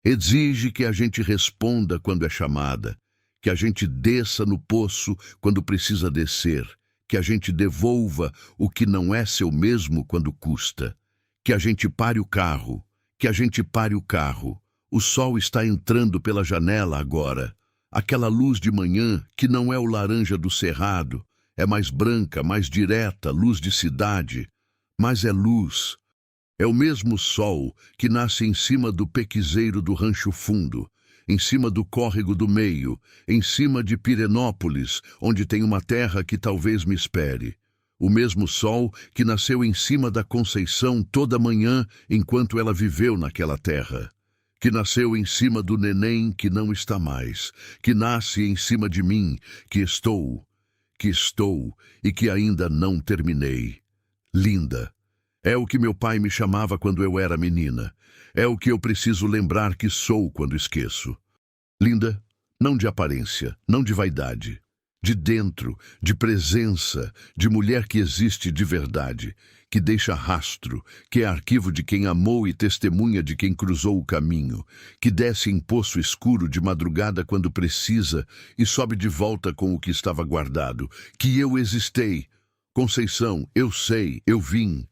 Exige que a gente responda quando é chamada, que a gente desça no poço quando precisa descer, que a gente devolva o que não é seu mesmo quando custa, que a gente pare o carro, que a gente pare o carro. O sol está entrando pela janela agora, aquela luz de manhã que não é o laranja do cerrado, É mais branca, mais direta, luz de cidade. Mas é luz. É o mesmo sol que nasce em cima do pequizeiro do Rancho Fundo, em cima do córrego do meio, em cima de Pirenópolis, onde tem uma terra que talvez me espere. O mesmo sol que nasceu em cima da Conceição toda manhã enquanto ela viveu naquela terra. Que nasceu em cima do neném que não está mais, que nasce em cima de mim, que estou e que ainda não terminei. Linda. É o que meu pai me chamava quando eu era menina. É o que eu preciso lembrar que sou quando esqueço. Linda, não de aparência, não de vaidade. De dentro, de presença, de mulher que existe de verdade, que deixa rastro, que é arquivo de quem amou e testemunha de quem cruzou o caminho, que desce em poço escuro de madrugada quando precisa e sobe de volta com o que estava guardado, que eu existei. Conceição, eu sei, eu vim.